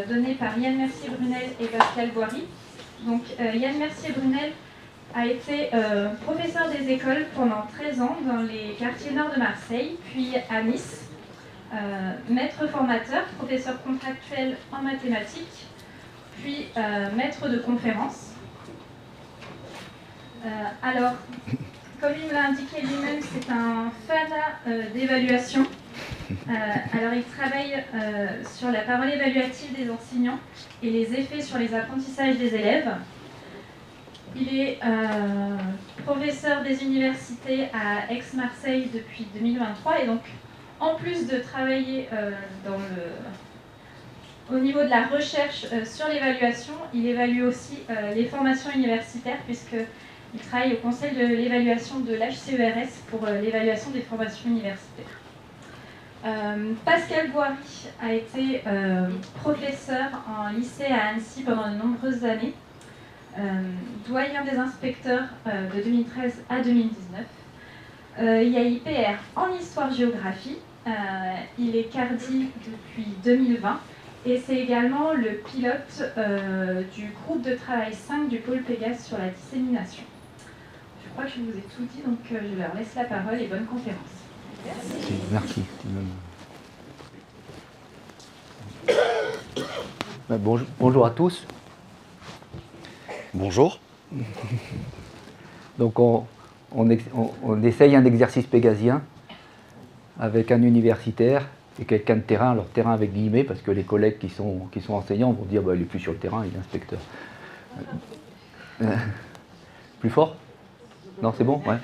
donnée par Yann Mercier-Brunel et Pascal Boiry. Donc Yann Mercier-Brunel a été professeur des écoles pendant 13 ans dans les quartiers nord de Marseille, puis à Nice, maître formateur, professeur contractuel en mathématiques, puis maître de conférences. Alors, comme il me l'a indiqué lui-même, c'est un fanat d'évaluation. Alors, il travaille sur la parole évaluative des enseignants et les effets sur les apprentissages des élèves. Il est professeur des universités à Aix-Marseille depuis 2023 et donc, en plus de travailler au niveau de la recherche sur l'évaluation, il évalue aussi les formations universitaires puisqu'il travaille au conseil de l'évaluation de l'HCERS pour l'évaluation des formations universitaires. Pascal Boiry a été professeur en lycée à Annecy pendant de nombreuses années, doyen des inspecteurs de 2013 à 2019. Il y a IPR en histoire-géographie, il est CARDI depuis 2020 et c'est également le pilote du groupe de travail 5 du pôle Pégase sur la dissémination. Je crois que je vous ai tout dit, donc je leur laisse la parole et bonne conférence. Merci. Bonjour à tous. Bonjour. Donc on essaye un exercice pégasien avec un universitaire et quelqu'un de terrain, alors terrain avec guillemets, parce que les collègues qui sont enseignants vont dire bah, il est plus sur le terrain, il est inspecteur. Plus fort? Non, c'est bon? Ouais.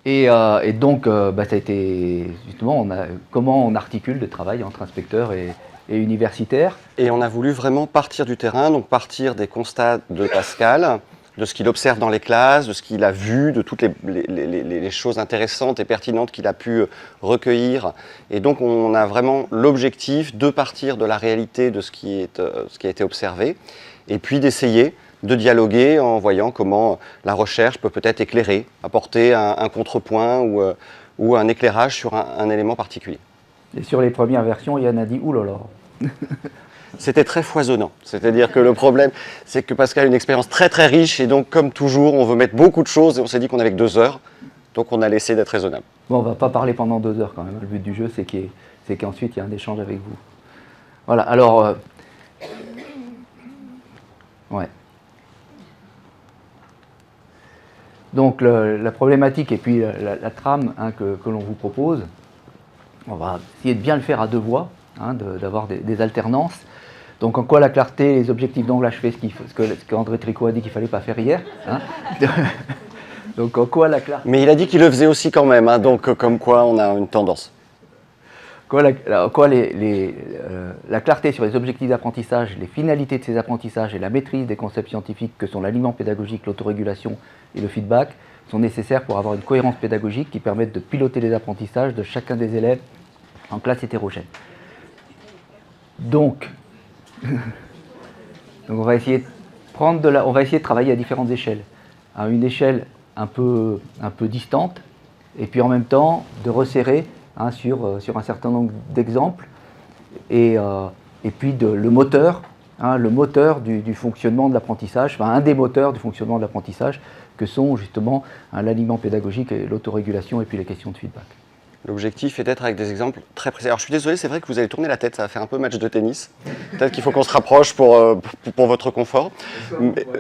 Et donc, ça a été justement comment on articule le travail entre inspecteur et universitaire. Et on a voulu vraiment partir du terrain, donc partir des constats de Pascal, de ce qu'il observe dans les classes, de ce qu'il a vu, de toutes les choses intéressantes et pertinentes qu'il a pu recueillir. Et donc on a vraiment l'objectif de partir de la réalité de ce qui a été observé, et puis d'essayer de dialoguer en voyant comment la recherche peut-être éclairer, apporter un contrepoint ou un éclairage sur un élément particulier. Et sur les premières versions, Yann a dit « Ouh là là !» C'était très foisonnant. C'est-à-dire que le problème, c'est que Pascal a une expérience très très riche et donc comme toujours, on veut mettre beaucoup de choses et on s'est dit qu'on avait que 2 heures. Donc on a laissé d'être raisonnable. Bon, on ne va pas parler pendant 2 heures quand même. Le but du jeu, c'est qu'ensuite, il y a un échange avec vous. Voilà, alors... ouais. Donc la problématique et puis la trame que l'on vous propose, on va essayer de bien le faire à 2 voix, d'avoir des alternances. Donc en quoi la clarté, les objectifs, donc là je fais ce qu'André Tricot a dit qu'il ne fallait pas faire hier. Donc en quoi la clarté... Mais il a dit qu'il le faisait aussi quand même, donc comme quoi on a une tendance. La clarté sur les objectifs d'apprentissage, les finalités de ces apprentissages et la maîtrise des concepts scientifiques que sont l'aliment pédagogique, l'autorégulation et le feedback sont nécessaires pour avoir une cohérence pédagogique qui permette de piloter les apprentissages de chacun des élèves en classe hétérogène. Donc on va essayer de travailler à différentes échelles. À une échelle un peu distante, et puis en même temps de resserrer sur un certain nombre d'exemples, et puis le moteur du fonctionnement de l'apprentissage, un des moteurs du fonctionnement de l'apprentissage, que sont justement l'aliment pédagogique, et l'autorégulation, et puis les questions de feedback. L'objectif est d'être avec des exemples très précis. Alors je suis désolé, c'est vrai que vous allez tourner la tête, ça va faire un peu match de tennis. Peut-être qu'il faut qu'on se rapproche pour votre confort.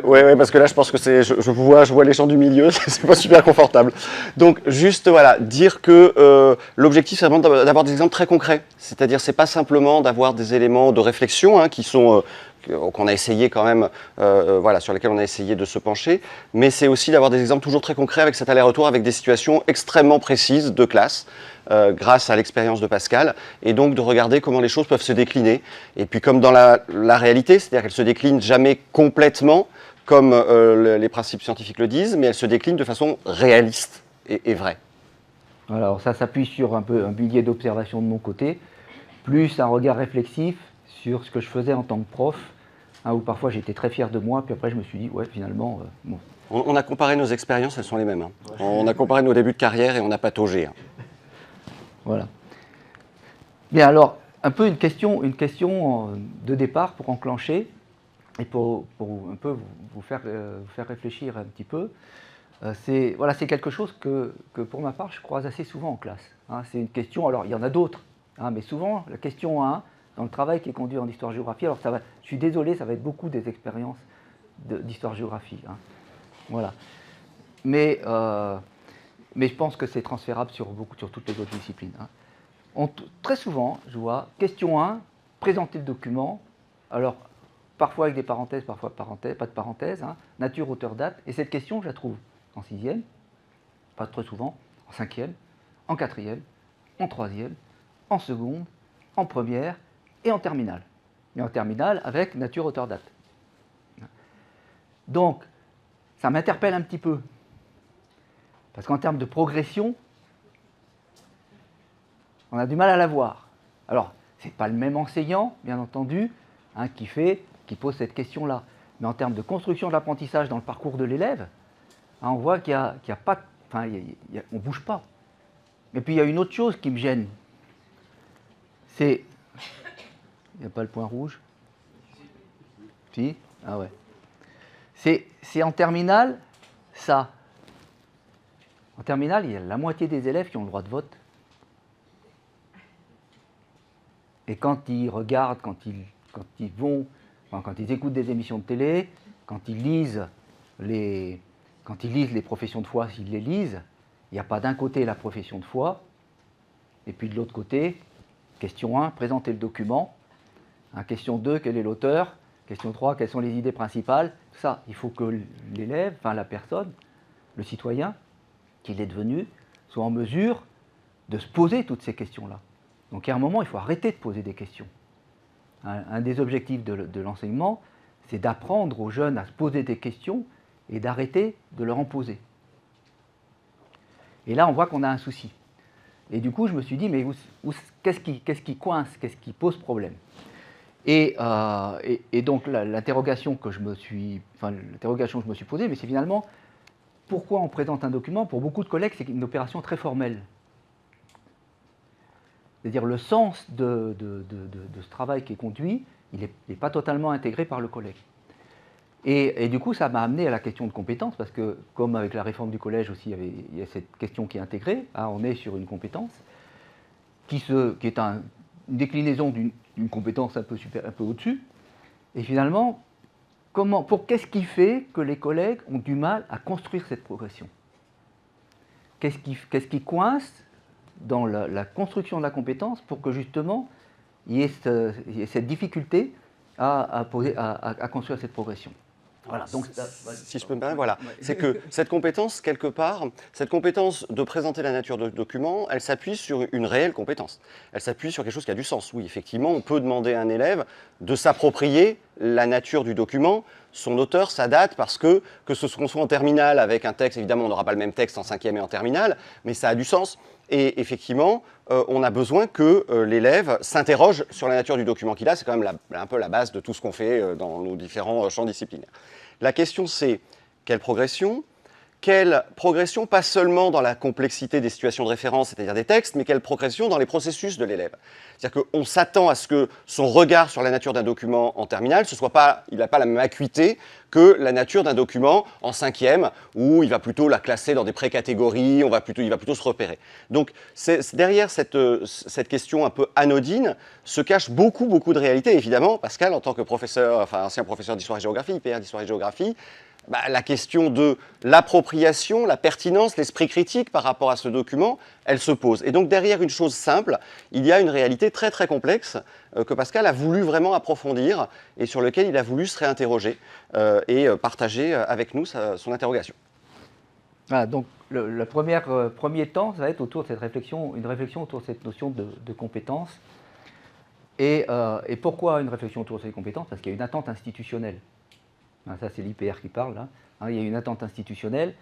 Ouais, parce que là je pense que je vois les gens du milieu, c'est pas super confortable. Donc juste voilà, dire que l'objectif c'est vraiment d'avoir des exemples très concrets. C'est-à-dire c'est pas simplement d'avoir des éléments de réflexion qui sont qu'on a essayé quand même, sur lesquels on a essayé de se pencher, mais c'est aussi d'avoir des exemples toujours très concrets avec cet aller-retour, avec des situations extrêmement précises de classe, grâce à l'expérience de Pascal, et donc de regarder comment les choses peuvent se décliner. Et puis comme dans la réalité, c'est-à-dire qu'elles ne se déclinent jamais complètement, comme les principes scientifiques le disent, mais elles se déclinent de façon réaliste et vraie. Voilà, alors ça s'appuie sur un billet d'observation de mon côté, plus un regard réflexif sur ce que je faisais en tant que prof, où parfois j'étais très fier de moi, puis après je me suis dit, ouais, finalement... bon. On a comparé nos expériences, elles sont les mêmes. On a comparé nos débuts de carrière et on a pataugé. Voilà. Bien, alors, un peu une question de départ pour enclencher et pour un peu vous faire réfléchir un petit peu. C'est quelque chose que pour ma part je croise assez souvent en classe. Hein. C'est une question, alors il y en a d'autres, hein, mais souvent la question 1, dans le travail qui est conduit en histoire-géographie, alors je suis désolé, ça va être beaucoup des expériences d'histoire-géographie. Hein. Voilà. Mais je pense que c'est transférable sur toutes les autres disciplines. Hein. Très souvent, je vois, question 1, présenter le document, alors parfois avec des parenthèses, parfois pas de parenthèses, hein, nature, auteur, date, et cette question, je la trouve en 6e, pas très souvent, en 5e, en 4e, en 3e, en seconde, en première et en terminale. Et en terminale avec nature, auteur, date. Donc, ça m'interpelle un petit peu. Parce qu'en termes de progression, on a du mal à la voir. Alors, ce n'est pas le même enseignant, bien entendu, hein, qui pose cette question-là. Mais en termes de construction de l'apprentissage dans le parcours de l'élève, hein, on voit qu'il y a pas... Enfin, on ne bouge pas. Et puis, il y a une autre chose qui me gêne. C'est... Il n'y a pas le point rouge? Si? Ah ouais. C'est en terminale, ça. En terminale, il y a la moitié des élèves qui ont le droit de vote. Et quand ils regardent, quand ils écoutent des émissions de télé, quand ils lisent les professions de foi, s'ils les lisent, il n'y a pas d'un côté la profession de foi, et puis de l'autre côté, question 1, présenter le document. Hein, question 2, quel est l'auteur? Question 3, quelles sont les idées principales? Tout ça, il faut que l'élève, enfin la personne, le citoyen, qu'il est devenu, soit en mesure de se poser toutes ces questions-là. Donc, à un moment, il faut arrêter de poser des questions. Un des objectifs de l'enseignement, c'est d'apprendre aux jeunes à se poser des questions et d'arrêter de leur en poser. Et là, on voit qu'on a un souci. Et du coup, je me suis dit, mais qu'est-ce qui coince? Qu'est-ce qui pose problème? Et donc, l'interrogation que je me suis posée, mais c'est finalement, pourquoi on présente un document? Pour beaucoup de collègues, c'est une opération très formelle. C'est-à-dire le sens de ce travail qui est conduit, il n'est pas totalement intégré par le collègue. Et du coup, ça m'a amené à la question de compétence, parce que, comme avec la réforme du collège aussi, il y a cette question qui est intégrée, hein, on est sur une compétence, qui est une déclinaison d'une compétence un peu au-dessus. Et finalement, qu'est-ce qui fait que les collègues ont du mal à construire cette progression? Qu'est-ce qui coince dans la construction de la compétence pour que justement il y ait cette difficulté à construire cette progression? Voilà, donc, si je peux me permettre, voilà. C'est que cette compétence, quelque part, cette compétence de présenter la nature de document, elle s'appuie sur une réelle compétence. Elle s'appuie sur quelque chose qui a du sens. Oui, effectivement, on peut demander à un élève de s'approprier la nature du document, son auteur, sa date, parce que ce soit en terminale avec un texte, évidemment, on n'aura pas le même texte en 5e et en terminale, mais ça a du sens. Et effectivement, on a besoin que l'élève s'interroge sur la nature du document qu'il a. C'est quand même un peu la base de tout ce qu'on fait dans nos différents champs disciplinaires. La question, c'est quelle progression pas seulement dans la complexité des situations de référence, c'est-à-dire des textes, mais quelle progression dans les processus de l'élève. C'est-à-dire qu'on s'attend à ce que son regard sur la nature d'un document en terminale, il n'a pas la même acuité que la nature d'un document en 5e, où il va plutôt la classer dans des pré-catégories, il va plutôt se repérer. Donc derrière cette question un peu anodine se cache beaucoup de réalité. Évidemment, Pascal, en tant que ancien professeur d'histoire et géographie, IPR d'histoire et géographie, la question de l'appropriation, la pertinence, l'esprit critique par rapport à ce document, elle se pose. Et donc derrière une chose simple, il y a une réalité très très complexe que Pascal a voulu vraiment approfondir et sur lequel il a voulu se réinterroger et partager avec nous son interrogation. Voilà, donc le premier temps, ça va être autour de une réflexion autour de cette notion de compétence. Et pourquoi une réflexion autour de ces compétences? Parce qu'il y a une attente institutionnelle. Ça, c'est l'IPR qui parle. Là. Il y a une attente institutionnelle.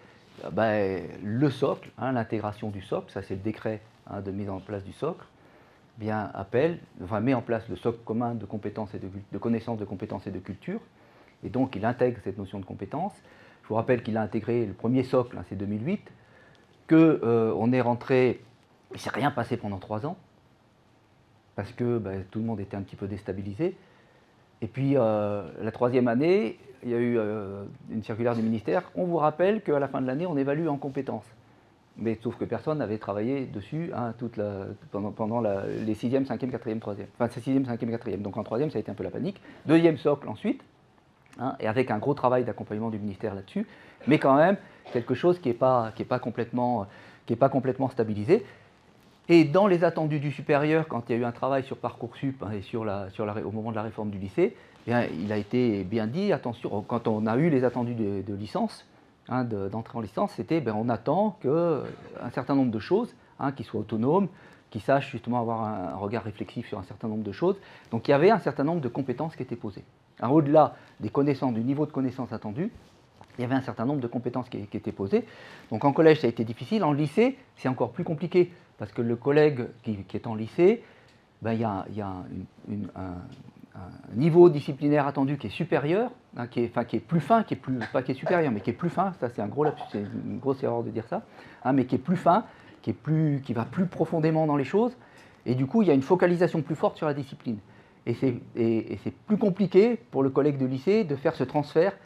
Le socle, l'intégration du socle, ça c'est le décret de mise en place du socle, met en place le socle commun de compétences et de connaissances, de compétences et de culture. Et donc, il intègre cette notion de compétence. Je vous rappelle qu'il a intégré le premier socle, c'est 2008, qu'on est rentré, il ne s'est rien passé pendant 3 ans. parce que tout le monde était un petit peu déstabilisé. Et puis la troisième année, il y a eu une circulaire du ministère. On vous rappelle qu'à la fin de l'année, on évalue en compétences. Mais sauf que personne n'avait travaillé dessus pendant les 6e, 5e, 4e, 3e. Enfin, c'est 6e, 5e, 4e. Donc en 3e, ça a été un peu la panique. 2e socle ensuite, et avec un gros travail d'accompagnement du ministère là-dessus. Mais quand même, quelque chose qui n'est pas complètement stabilisé. Et dans les attendus du supérieur, quand il y a eu un travail sur Parcoursup et au moment de la réforme du lycée, il a été bien dit, attention, quand on a eu les attendus de licence, d'entrée en licence, c'était on attend qu'un certain nombre de choses, qui soient autonomes, qui sachent justement avoir un regard réflexif sur un certain nombre de choses. Donc il y avait un certain nombre de compétences qui étaient posées. Au-delà des connaissances, du niveau de connaissances attendu, il y avait un certain nombre de compétences qui étaient posées. Donc en collège, ça a été difficile. En lycée, c'est encore plus compliqué, parce que le collègue qui est en lycée, il y a un niveau disciplinaire attendu qui est supérieur, qui est plus fin, pas qui est supérieur, mais qui est plus fin. Ça, c'est une grosse erreur de dire ça, mais qui est plus fin, qui va plus profondément dans les choses. Et du coup, il y a une focalisation plus forte sur la discipline. Et c'est plus compliqué pour le collègue de lycée de faire ce transfert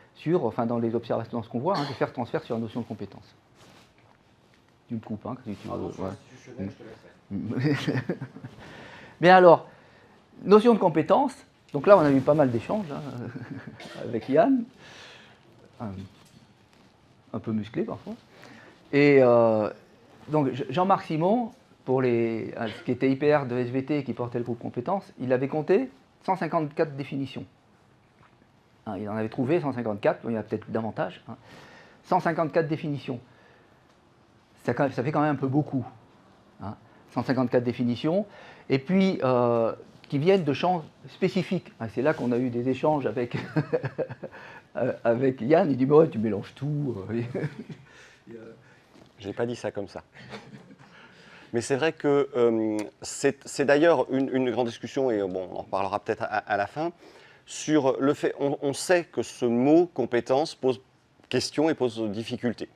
dans les observations, dans ce qu'on voit, de faire ce transfert sur la notion de compétence. Tu me coupes, si tu veux. Ouais. Je te laisse. Mais alors, notion de compétence, donc là on a eu pas mal d'échanges avec Yann, un peu musclé parfois. Et donc Jean-Marc Simon, pour ce qui était IPR de SVT qui portait le groupe compétences, il avait compté 154 définitions. Il en avait trouvé 154, il y en a peut-être davantage. 154 définitions. Ça fait quand même un peu beaucoup. 154 définitions. Et puis, qui viennent de champs spécifiques. C'est là qu'on a eu des échanges avec, avec Yann. Il dit, mais ouais, tu mélanges tout. J'ai pas dit ça comme ça. Mais c'est vrai que c'est d'ailleurs une grande discussion, et on en reparlera peut-être à la fin, sur le fait, on sait que ce mot compétence pose question et pose difficulté.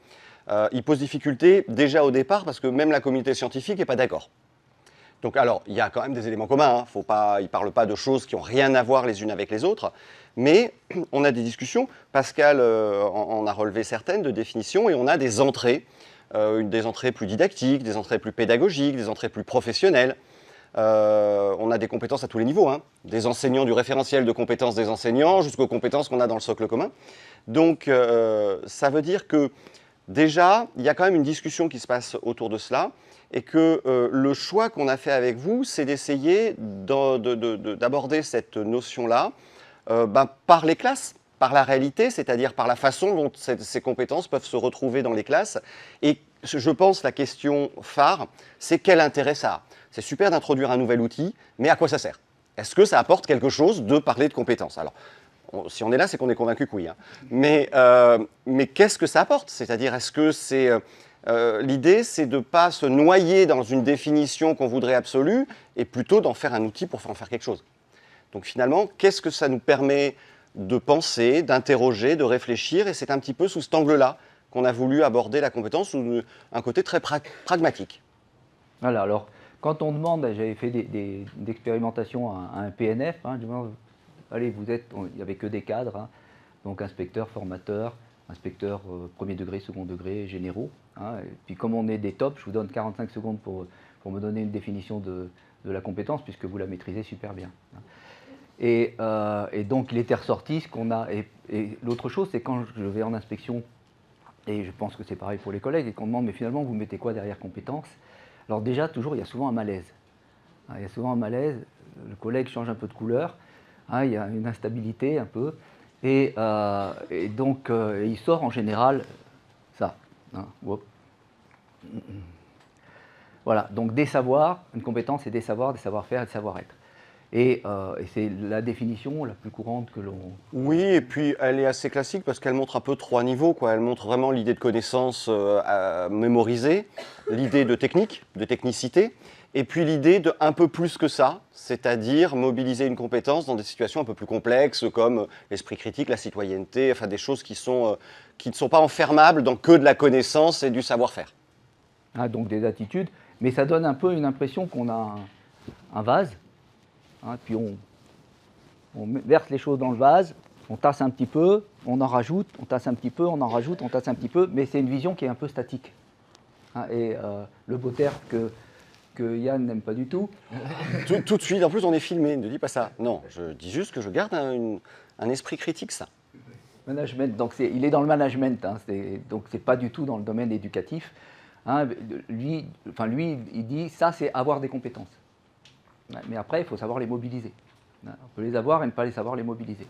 Il pose difficulté déjà au départ parce que même la communauté scientifique n'est pas d'accord. Donc alors, il y a quand même des éléments communs, il ne parle pas de choses qui n'ont rien à voir les unes avec les autres, mais on a des discussions, Pascal en a relevé certaines de définitions, et on a des entrées plus didactiques, des entrées plus pédagogiques, des entrées plus professionnelles. On a des compétences à tous les niveaux, des enseignants, du référentiel de compétences des enseignants jusqu'aux compétences qu'on a dans le socle commun. Donc ça veut dire que déjà, il y a quand même une discussion qui se passe autour de cela, et que le choix qu'on a fait avec vous, c'est d'essayer d'aborder cette notion-là par les classes, par la réalité, c'est-à-dire par la façon dont ces compétences peuvent se retrouver dans les classes. Et je pense la question phare, c'est quel intérêt ça a. C'est super d'introduire un nouvel outil, mais à quoi ça sert? Est-ce que ça apporte quelque chose de parler de compétences? Alors, si on est là, c'est qu'on est convaincu que oui. Mais qu'est-ce que ça apporte? C'est-à-dire, est-ce que c'est... l'idée, c'est de ne pas se noyer dans une définition qu'on voudrait absolue, et plutôt d'en faire un outil pour en faire quelque chose. Donc finalement, qu'est-ce que ça nous permet de penser, d'interroger, de réfléchir? Et c'est un petit peu sous cet angle-là qu'on a voulu aborder la compétence, sous un côté très pragmatique. Voilà, alors, quand on demande, j'avais fait des expérimentations à un PNF, allez, il n'y avait que des cadres, donc inspecteurs, formateurs, inspecteurs premier degré, second degré, généraux. Et puis comme on est des tops, je vous donne 45 secondes pour me donner une définition de la compétence, puisque vous la maîtrisez super bien. Et donc il était ressorti ce qu'on a. Et l'autre chose, c'est quand je vais en inspection, et je pense que c'est pareil pour les collègues, et qu'on demande, mais finalement, vous mettez quoi derrière compétence? Alors déjà, toujours, il y a souvent un malaise. Il y a souvent un malaise, le collègue change un peu de couleur, il y a une instabilité un peu. Et donc, il sort en général ça. Voilà, donc des savoirs, une compétence, c'est des savoirs, des savoir-faire et des savoir-être. Et c'est la définition la plus courante que l'on... Oui, et puis elle est assez classique parce qu'elle montre un peu 3 niveaux, Elle montre vraiment l'idée de connaissance à mémoriser, l'idée de technique, de technicité, et puis l'idée de un peu plus que ça, c'est-à-dire mobiliser une compétence dans des situations un peu plus complexes comme l'esprit critique, la citoyenneté, enfin des choses qui ne sont pas enfermables dans que de la connaissance et du savoir-faire. Donc des attitudes, mais ça donne un peu une impression qu'on a un vase, hein, puis on verse les choses dans le vase, on tasse un petit peu, on en rajoute, on tasse un petit peu, on en rajoute, on tasse un petit peu, mais c'est une vision qui est un peu statique. Hein, et le beau terme que Yann n'aime pas du tout. Tout de suite, en plus on est filmé, ne dis pas ça. Non, je dis juste que je garde un esprit critique, ça. Management, donc il est dans le management, hein, donc c'est pas du tout dans le domaine éducatif. Hein, lui, il dit ça c'est avoir des compétences. Mais après, il faut savoir les mobiliser. On peut les avoir et ne pas les savoir les mobiliser.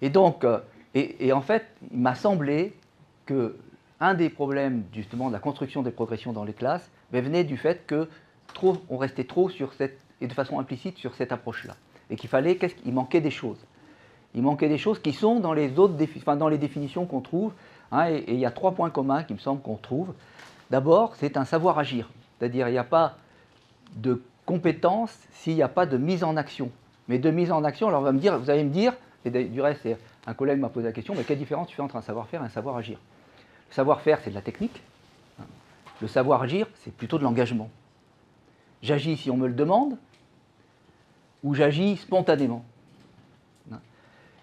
Et donc, et en fait, il m'a semblé qu'un des problèmes justement de la construction des progressions dans les classes venait du fait que on restait trop sur et de façon implicite sur cette approche-là. Et qu'il manquait des choses. Il manquait des choses qui sont dans les dans les définitions qu'on trouve. Hein, et il y a 3 points communs qui me semblent qu'on trouve. D'abord, c'est un savoir-agir. C'est-à-dire, il n'y a pas de compétence s'il n'y a pas de mise en action. Mais de mise en action, alors vous allez me dire, et du reste, un collègue m'a posé la question, mais quelle différence tu fais entre un savoir-faire et un savoir-agir? Le savoir-faire, c'est de la technique. Le savoir-agir, c'est plutôt de l'engagement. J'agis si on me le demande, ou j'agis spontanément.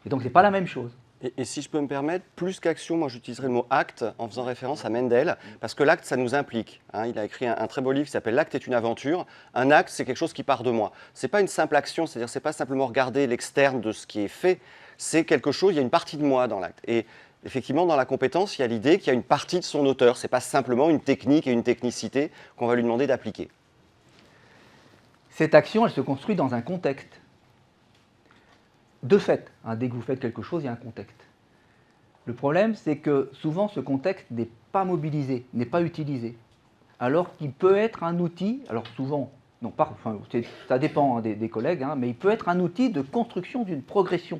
Et donc, ce n'est pas la même chose. Et si je peux me permettre, plus qu'action, moi j'utiliserais le mot acte en faisant référence à Mendel, parce que l'acte, ça nous implique. Hein. Il a écrit un très beau livre qui s'appelle L'acte est une aventure. Un acte, c'est quelque chose qui part de moi. Ce n'est pas une simple action, c'est-à-dire ce n'est pas simplement regarder l'externe de ce qui est fait, c'est quelque chose, il y a une partie de moi dans l'acte. Et effectivement, dans la compétence, il y a l'idée qu'il y a une partie de son auteur. Ce n'est pas simplement une technique et une technicité qu'on va lui demander d'appliquer. Cette action, elle se construit dans un contexte. De fait, hein, dès que vous faites quelque chose, il y a un contexte. Le problème, c'est que souvent, ce contexte n'est pas mobilisé, n'est pas utilisé, alors qu'il peut être un outil, alors souvent, non, ça dépend hein, des collègues, hein, mais il peut être un outil de construction d'une progression.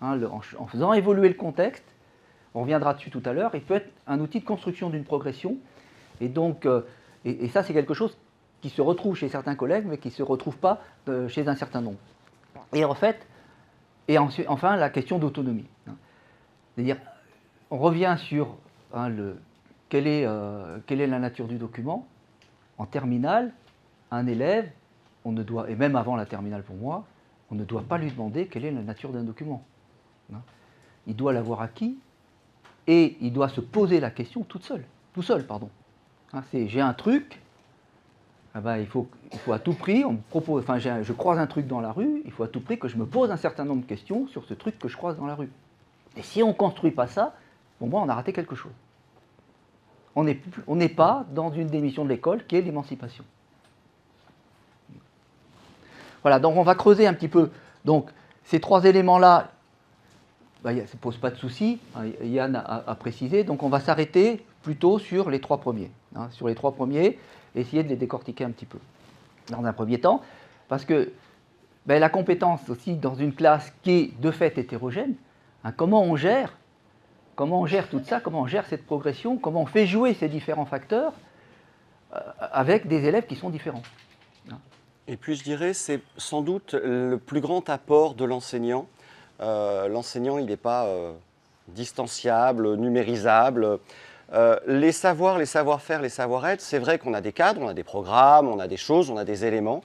Hein, en faisant évoluer le contexte, on reviendra dessus tout à l'heure, il peut être un outil de construction d'une progression, et donc, et ça, c'est quelque chose qui se retrouve chez certains collègues, mais qui ne se retrouve pas chez un certain nombre. Et en fait, enfin, la question d'autonomie. C'est-à-dire, on revient sur hein, quelle est la nature du document. En terminale, un élève, on ne doit, et même avant la terminale pour moi, on ne doit pas lui demander quelle est la nature d'un document. Il doit l'avoir acquis et il doit se poser la question tout seul. J'ai un truc, ah ben, il faut à tout prix, on me propose, enfin, je croise un truc dans la rue, il faut à tout prix que je me pose un certain nombre de questions sur ce truc que je croise dans la rue. Et si on ne construit pas ça, pour moi, on a raté quelque chose. On n'est pas dans une des missions de l'école qui est l'émancipation. Voilà, donc on va creuser un petit peu. Donc, ces 3 éléments-là, ça ne pose pas de souci, hein, Yann a précisé, donc on va s'arrêter plutôt sur les 3 premiers. Hein, sur les 3 premiers, essayer de les décortiquer un petit peu. Dans un premier temps, parce que la compétence aussi dans une classe qui est de fait hétérogène, hein, comment on gère tout ça, comment on gère cette progression, comment on fait jouer ces différents facteurs avec des élèves qui sont différents. Et puis je dirais, c'est sans doute le plus grand apport de l'enseignant. L'enseignant, il n'est pas distanciable, numérisable. Les savoirs, les savoir-faire, les savoir-être, c'est vrai qu'on a des cadres, on a des programmes, on a des choses, on a des éléments.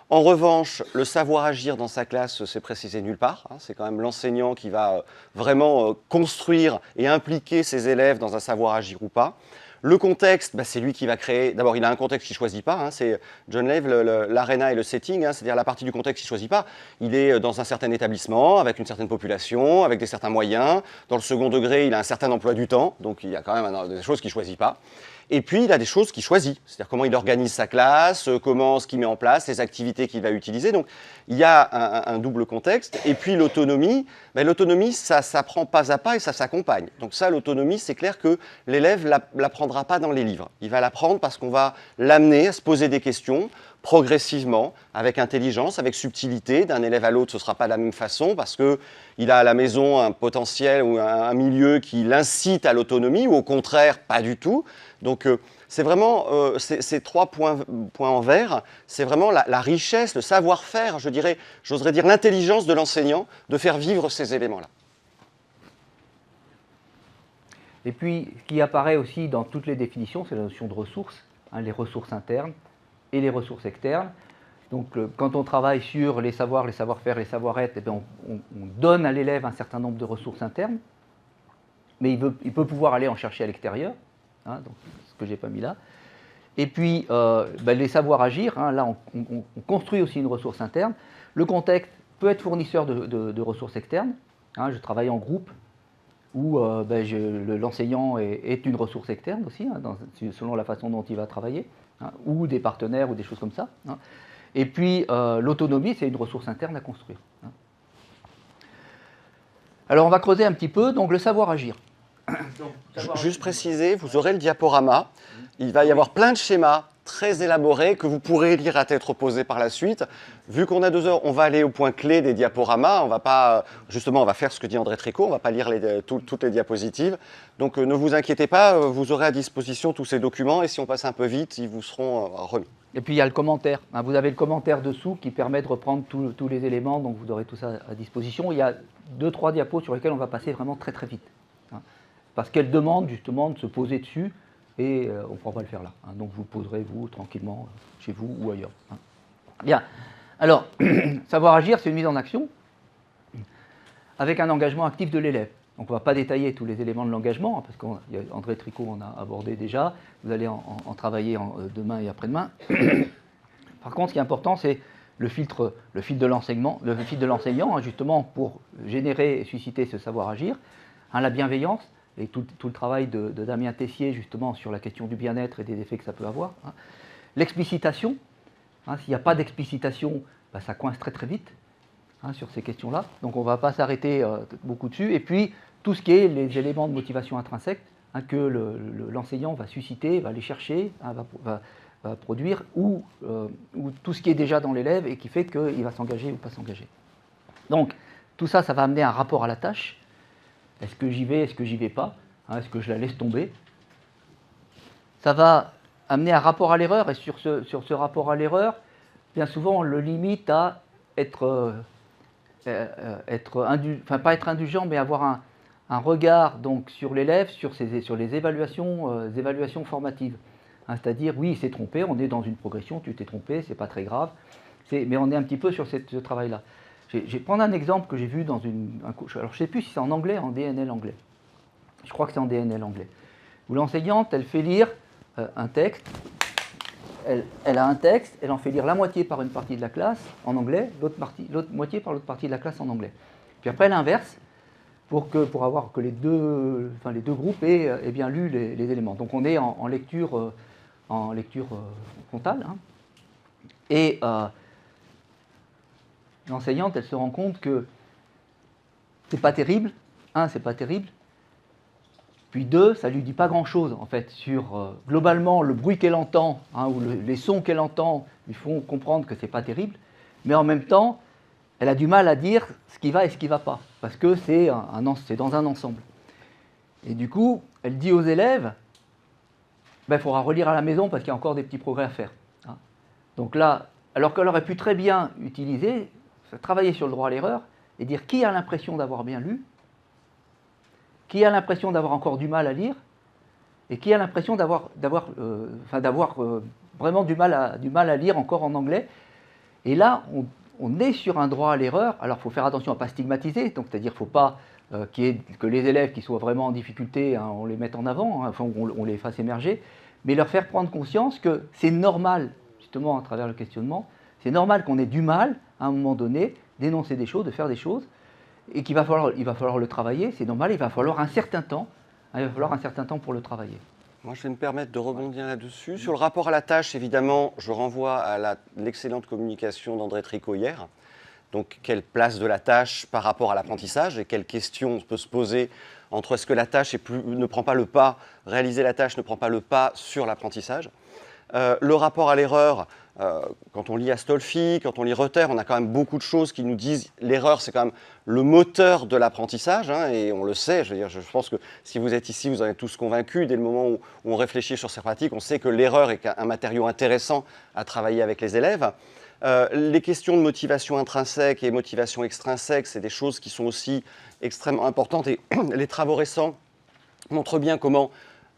En revanche, le savoir-agir dans sa classe, c'est précisé nulle part. Hein. C'est quand même l'enseignant qui va vraiment construire et impliquer ses élèves dans un savoir-agir ou pas. Le contexte, c'est lui qui va créer. D'abord, il a un contexte qu'il ne choisit pas. Hein. C'est John Lave, l'arena et le setting, hein, c'est-à-dire la partie du contexte qu'il ne choisit pas. Il est dans un certain établissement, avec une certaine population, avec des certains moyens. Dans le second degré, il a un certain emploi du temps, donc il y a quand même des choses qu'il ne choisit pas. Et puis, il a des choses qu'il choisit, c'est-à-dire comment il organise sa classe, ce qu'il met en place, les activités qu'il va utiliser. Donc, il y a un double contexte. Et puis, l'autonomie, l'autonomie, ça s'apprend pas à pas et ça s'accompagne. Donc ça, l'autonomie, c'est clair que l'élève ne l'apprendra pas dans les livres. Il va l'apprendre parce qu'on va l'amener à se poser des questions progressivement, avec intelligence, avec subtilité. D'un élève à l'autre, ce ne sera pas de la même façon parce qu'il a à la maison un potentiel ou un milieu qui l'incite à l'autonomie ou au contraire, pas du tout. Donc, c'est vraiment ces 3 points en vert, c'est vraiment la richesse, le savoir-faire, j'oserais dire l'intelligence de l'enseignant de faire vivre ces éléments-là. Et puis, ce qui apparaît aussi dans toutes les définitions, c'est la notion de ressources, hein, les ressources internes et les ressources externes. Donc quand on travaille sur les savoirs, les savoir-faire, les savoir-être, eh bien, on donne à l'élève un certain nombre de ressources internes, mais il peut pouvoir aller en chercher à l'extérieur, hein, donc ce que je n'ai pas mis là. Et puis les savoirs agir, hein, là on construit aussi une ressource interne. Le contexte peut être fournisseur de ressources externes, hein, je travaille en groupe, où l'enseignant est une ressource externe aussi, hein, selon la façon dont il va travailler, hein, ou des partenaires ou des choses comme ça. Hein. Et puis l'autonomie, c'est une ressource interne à construire. Hein. Alors on va creuser un petit peu, donc le savoir agir. Juste préciser, vous aurez le diaporama, il va y avoir plein de schémas très élaborés que vous pourrez lire à tête reposée par la suite. Vu qu'on a 2 heures, on va aller au point clé des diaporamas, on va pas, justement on va faire ce que dit André Tricot, on ne va pas lire toutes les diapositives. Donc ne vous inquiétez pas, vous aurez à disposition tous ces documents et si on passe un peu vite, ils vous seront remis. Et puis il y a le commentaire, hein, vous avez le commentaire dessous qui permet de reprendre tous les éléments, donc vous aurez tout ça à disposition. Il y a 2-3 diapos sur lesquels on va passer vraiment très très vite. Hein, parce qu'elles demandent justement de se poser dessus et on ne pourra pas le faire là. Hein, donc vous poserez vous tranquillement chez vous ou ailleurs. Hein. Bien, alors savoir agir, c'est une mise en action avec un engagement actif de l'élève. Donc on ne va pas détailler tous les éléments de l'engagement, hein, parce qu'André Tricot en a abordé déjà, vous allez en travailler demain et après-demain. Par contre, ce qui est important, c'est le fil de l'enseignant, hein, justement pour générer et susciter ce savoir-agir, hein, la bienveillance, et tout le travail de Damien Tessier, justement, sur la question du bien-être et des effets que ça peut avoir. Hein. L'explicitation, hein, s'il n'y a pas d'explicitation, ça coince très très vite. Hein, sur ces questions-là. Donc on ne va pas s'arrêter beaucoup dessus. Et puis tout ce qui est les éléments de motivation intrinsèque, hein, que l'enseignant va susciter, va aller chercher, hein, va produire, ou tout ce qui est déjà dans l'élève et qui fait qu'il va s'engager ou pas s'engager. Donc tout ça, ça va amener un rapport à la tâche. Est-ce que j'y vais, est-ce que j'y vais pas, hein, est-ce que je la laisse tomber? Ça va amener un rapport à l'erreur, et sur ce rapport à l'erreur, bien souvent on le limite à pas être indulgent, mais avoir un regard donc, sur l'élève, sur les évaluations formatives. Hein, c'est-à-dire, oui, il s'est trompé, on est dans une progression, tu t'es trompé, c'est pas très grave, mais on est un petit peu sur ce travail-là. Je vais prendre un exemple que j'ai vu dans un cours, alors je ne sais plus si c'est en anglais ou en DNL anglais. Je crois que c'est en DNL anglais. Où l'enseignante, elle fait lire un texte. Elle a un texte, elle en fait lire la moitié par une partie de la classe en anglais, l'autre moitié par l'autre partie de la classe en anglais. Puis après, elle inverse pour avoir que les deux groupes aient bien lu les éléments. Donc on est en lecture frontale. Hein. Et l'enseignante, elle se rend compte que c'est pas terrible. C'est pas terrible. Puis 2, ça ne lui dit pas grand-chose, en fait, sur globalement le bruit qu'elle entend, hein, ou les sons qu'elle entend lui font comprendre que ce n'est pas terrible, mais en même temps, elle a du mal à dire ce qui va et ce qui ne va pas, parce que c'est dans un ensemble. Et du coup, elle dit aux élèves, il faudra relire à la maison parce qu'il y a encore des petits progrès à faire. Hein. Donc là, alors qu'elle aurait pu très bien utiliser, travailler sur le droit à l'erreur, et dire qui a l'impression d'avoir bien lu, qui a l'impression d'avoir encore du mal à lire, et qui a l'impression d'avoir vraiment du mal à lire encore en anglais. Et là, on est sur un droit à l'erreur. Alors, il faut faire attention à ne pas stigmatiser, donc c'est-à-dire qu'il ne faut pas que les élèves qui soient vraiment en difficulté, hein, on les mette en avant, hein, enfin, on les fasse émerger, mais leur faire prendre conscience que c'est normal, justement, à travers le questionnement, c'est normal qu'on ait du mal, à un moment donné, d'énoncer des choses, de faire des choses, et il va falloir le travailler, c'est normal, il va falloir un certain temps pour le travailler. Moi, je vais me permettre de rebondir là-dessus. Sur le rapport à la tâche, évidemment, je renvoie à l'excellente communication d'André Tricot hier. Donc, quelle place de la tâche par rapport à l'apprentissage et quelles questions on peut se poser entre est-ce que la tâche ne prend pas le pas, réaliser la tâche ne prend pas le pas sur l'apprentissage. Le rapport à l'erreur, quand on lit Astolfi, quand on lit Reuter, on a quand même beaucoup de choses qui nous disent l'erreur, c'est quand même le moteur de l'apprentissage, hein, et on le sait. Je veux dire, je pense que si vous êtes ici, vous en êtes tous convaincus. Dès le moment où on réfléchit sur ces pratiques, on sait que l'erreur est un matériau intéressant à travailler avec les élèves. Les questions de motivation intrinsèque et motivation extrinsèque, c'est des choses qui sont aussi extrêmement importantes. Et les travaux récents montrent bien comment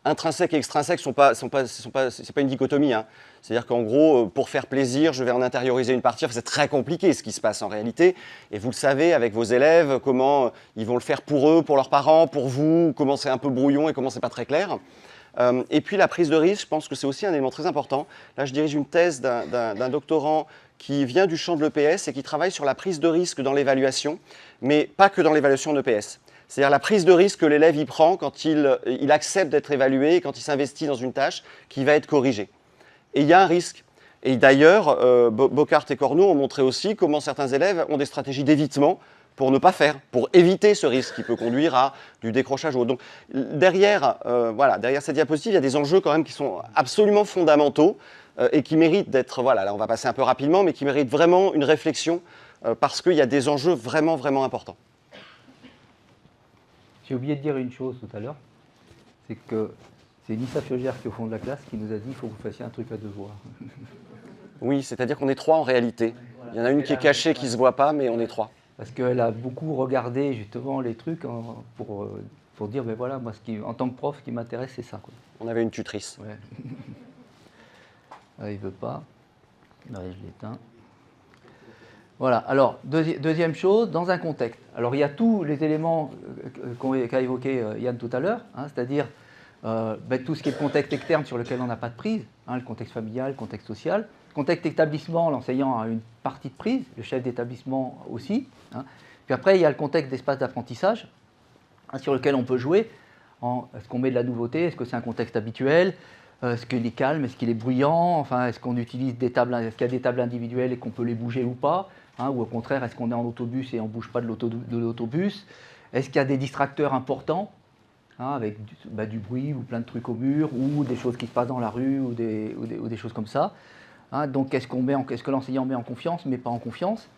intrinsèque et extrinsèque c'est pas une dichotomie. Hein. C'est-à-dire qu'en gros, pour faire plaisir, je vais en intérioriser une partie. Enfin, c'est très compliqué ce qui se passe en réalité. Et vous le savez avec vos élèves, comment ils vont le faire pour eux, pour leurs parents, pour vous, comment c'est un peu brouillon et comment c'est pas très clair. Et puis la prise de risque, je pense que c'est aussi un élément très important. Là, je dirige une thèse d'un doctorant qui vient du champ de l'EPS et qui travaille sur la prise de risque dans l'évaluation, mais pas que dans l'évaluation d'EPS. C'est-à-dire la prise de risque que l'élève y prend quand il accepte d'être évalué, quand il s'investit dans une tâche qui va être corrigée. Et il y a un risque. Et d'ailleurs, Bocart et Cornu ont montré aussi comment certains élèves ont des stratégies d'évitement pour ne pas faire, pour éviter ce risque qui peut conduire à du décrochage haut. Donc derrière cette diapositive, il y a des enjeux quand même qui sont absolument fondamentaux et qui méritent d'être, voilà, là on va passer un peu rapidement, mais qui méritent vraiment une réflexion parce qu'il y a des enjeux vraiment, vraiment importants. J'ai oublié de dire une chose tout à l'heure, c'est que c'est Lisa Fiogère qui est au fond de la classe qui nous a dit qu'il faut que vous fassiez un truc à 2 voix. Oui, c'est-à-dire qu'on est 3 en réalité. Il y en a une qui est cachée, qui ne se voit pas, mais on est 3. Parce qu'elle a beaucoup regardé justement les trucs pour dire, ben voilà, moi, en tant que prof, ce qui m'intéresse, c'est ça. Quoi. On avait une tutrice. Ouais. Il ne veut pas. Là, je l'éteins. Voilà, alors, deuxième chose, dans un contexte. Alors, il y a tous les éléments qu'a évoqué Yann tout à l'heure, hein, c'est-à-dire tout ce qui est le contexte externe sur lequel on n'a pas de prise, hein, le contexte familial, le contexte social. Le contexte établissement, l'enseignant a une partie de prise, le chef d'établissement aussi. Hein. Puis après, il y a le contexte d'espace d'apprentissage, hein, sur lequel on peut jouer. Est-ce qu'on met de la nouveauté? Est-ce que c'est un contexte habituel? Est-ce qu'il est calme? Est-ce qu'il est bruyant? Enfin, est-ce qu'on utilise des tables? Est-ce qu'il y a des tables individuelles et qu'on peut les bouger ou pas? Hein, ou au contraire, est-ce qu'on est en autobus et on ne bouge pas de l'autobus? Est-ce qu'il y a des distracteurs importants, hein, avec du bruit ou plein de trucs au mur, ou des choses qui se passent dans la rue, ou des choses comme ça, hein, donc est-ce que l'enseignant met en confiance, mais pas en confiance?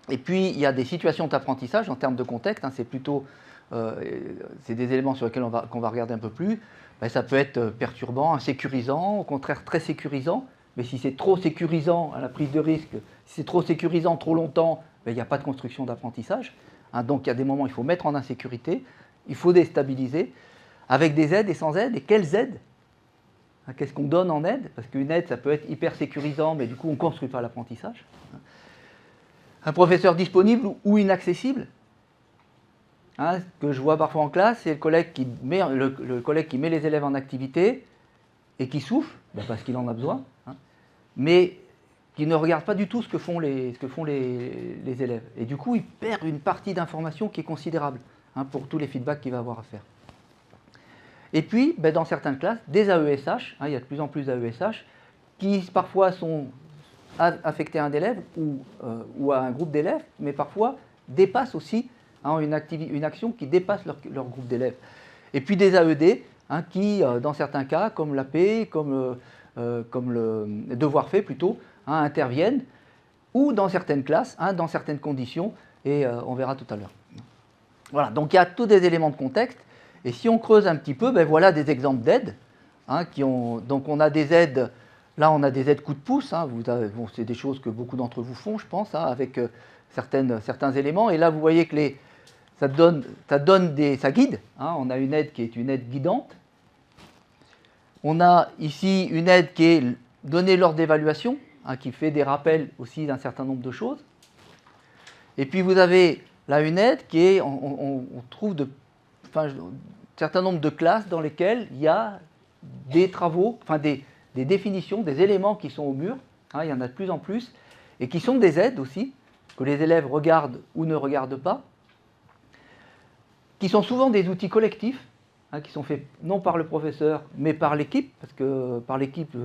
Et puis, il y a des situations d'apprentissage en termes de contexte, hein, c'est des éléments sur lesquels qu'on va regarder un peu plus. Ça peut être perturbant, insécurisant, au contraire très sécurisant. Mais si c'est trop sécurisant à la prise de risque, si c'est trop sécurisant trop longtemps, il n'y a pas de construction d'apprentissage. Hein, donc il y a des moments où il faut mettre en insécurité, il faut déstabiliser, avec des aides et sans aide. Et quelles aides? Hein, qu'est-ce qu'on donne en aide? Parce qu'une aide, ça peut être hyper sécurisant, mais du coup on ne construit pas l'apprentissage. Un professeur disponible ou inaccessible. Hein, ce que je vois parfois en classe, c'est le collègue qui met les élèves en activité et qui souffle, parce qu'il en a besoin, hein, mais qui ne regarde pas du tout ce que font les élèves. Et du coup, il perd une partie d'information qui est considérable, hein, pour tous les feedbacks qu'il va avoir à faire. Et puis, dans certaines classes, des AESH, hein, il y a de plus en plus d'AESH, qui parfois sont affectés à un élève ou à un groupe d'élèves, mais parfois dépassent aussi, hein, une action qui dépasse leur groupe d'élèves. Et puis des AED, hein, qui, dans certains cas, comme l'AP, comme le devoir fait plutôt, hein, interviennent, ou dans certaines classes, hein, dans certaines conditions, et on verra tout à l'heure. Voilà, donc il y a tous des éléments de contexte, et si on creuse un petit peu, voilà des exemples d'aides, hein, donc on a des aides, là on a des aides coup de pouce, hein, c'est des choses que beaucoup d'entre vous font, je pense, hein, avec certains éléments, et là vous voyez que ça guide, hein, on a une aide qui est une aide guidante. On a ici une aide qui est donnée lors d'évaluation, hein, qui fait des rappels aussi d'un certain nombre de choses. Et puis vous avez là une aide qui est, on trouve un certain nombre de classes dans lesquelles il y a des travaux, enfin des définitions, des éléments qui sont au mur, hein, il y en a de plus en plus, et qui sont des aides aussi, que les élèves regardent ou ne regardent pas, qui sont souvent des outils collectifs, hein, qui sont faits non par le professeur, mais par l'équipe, parce que par l'équipe,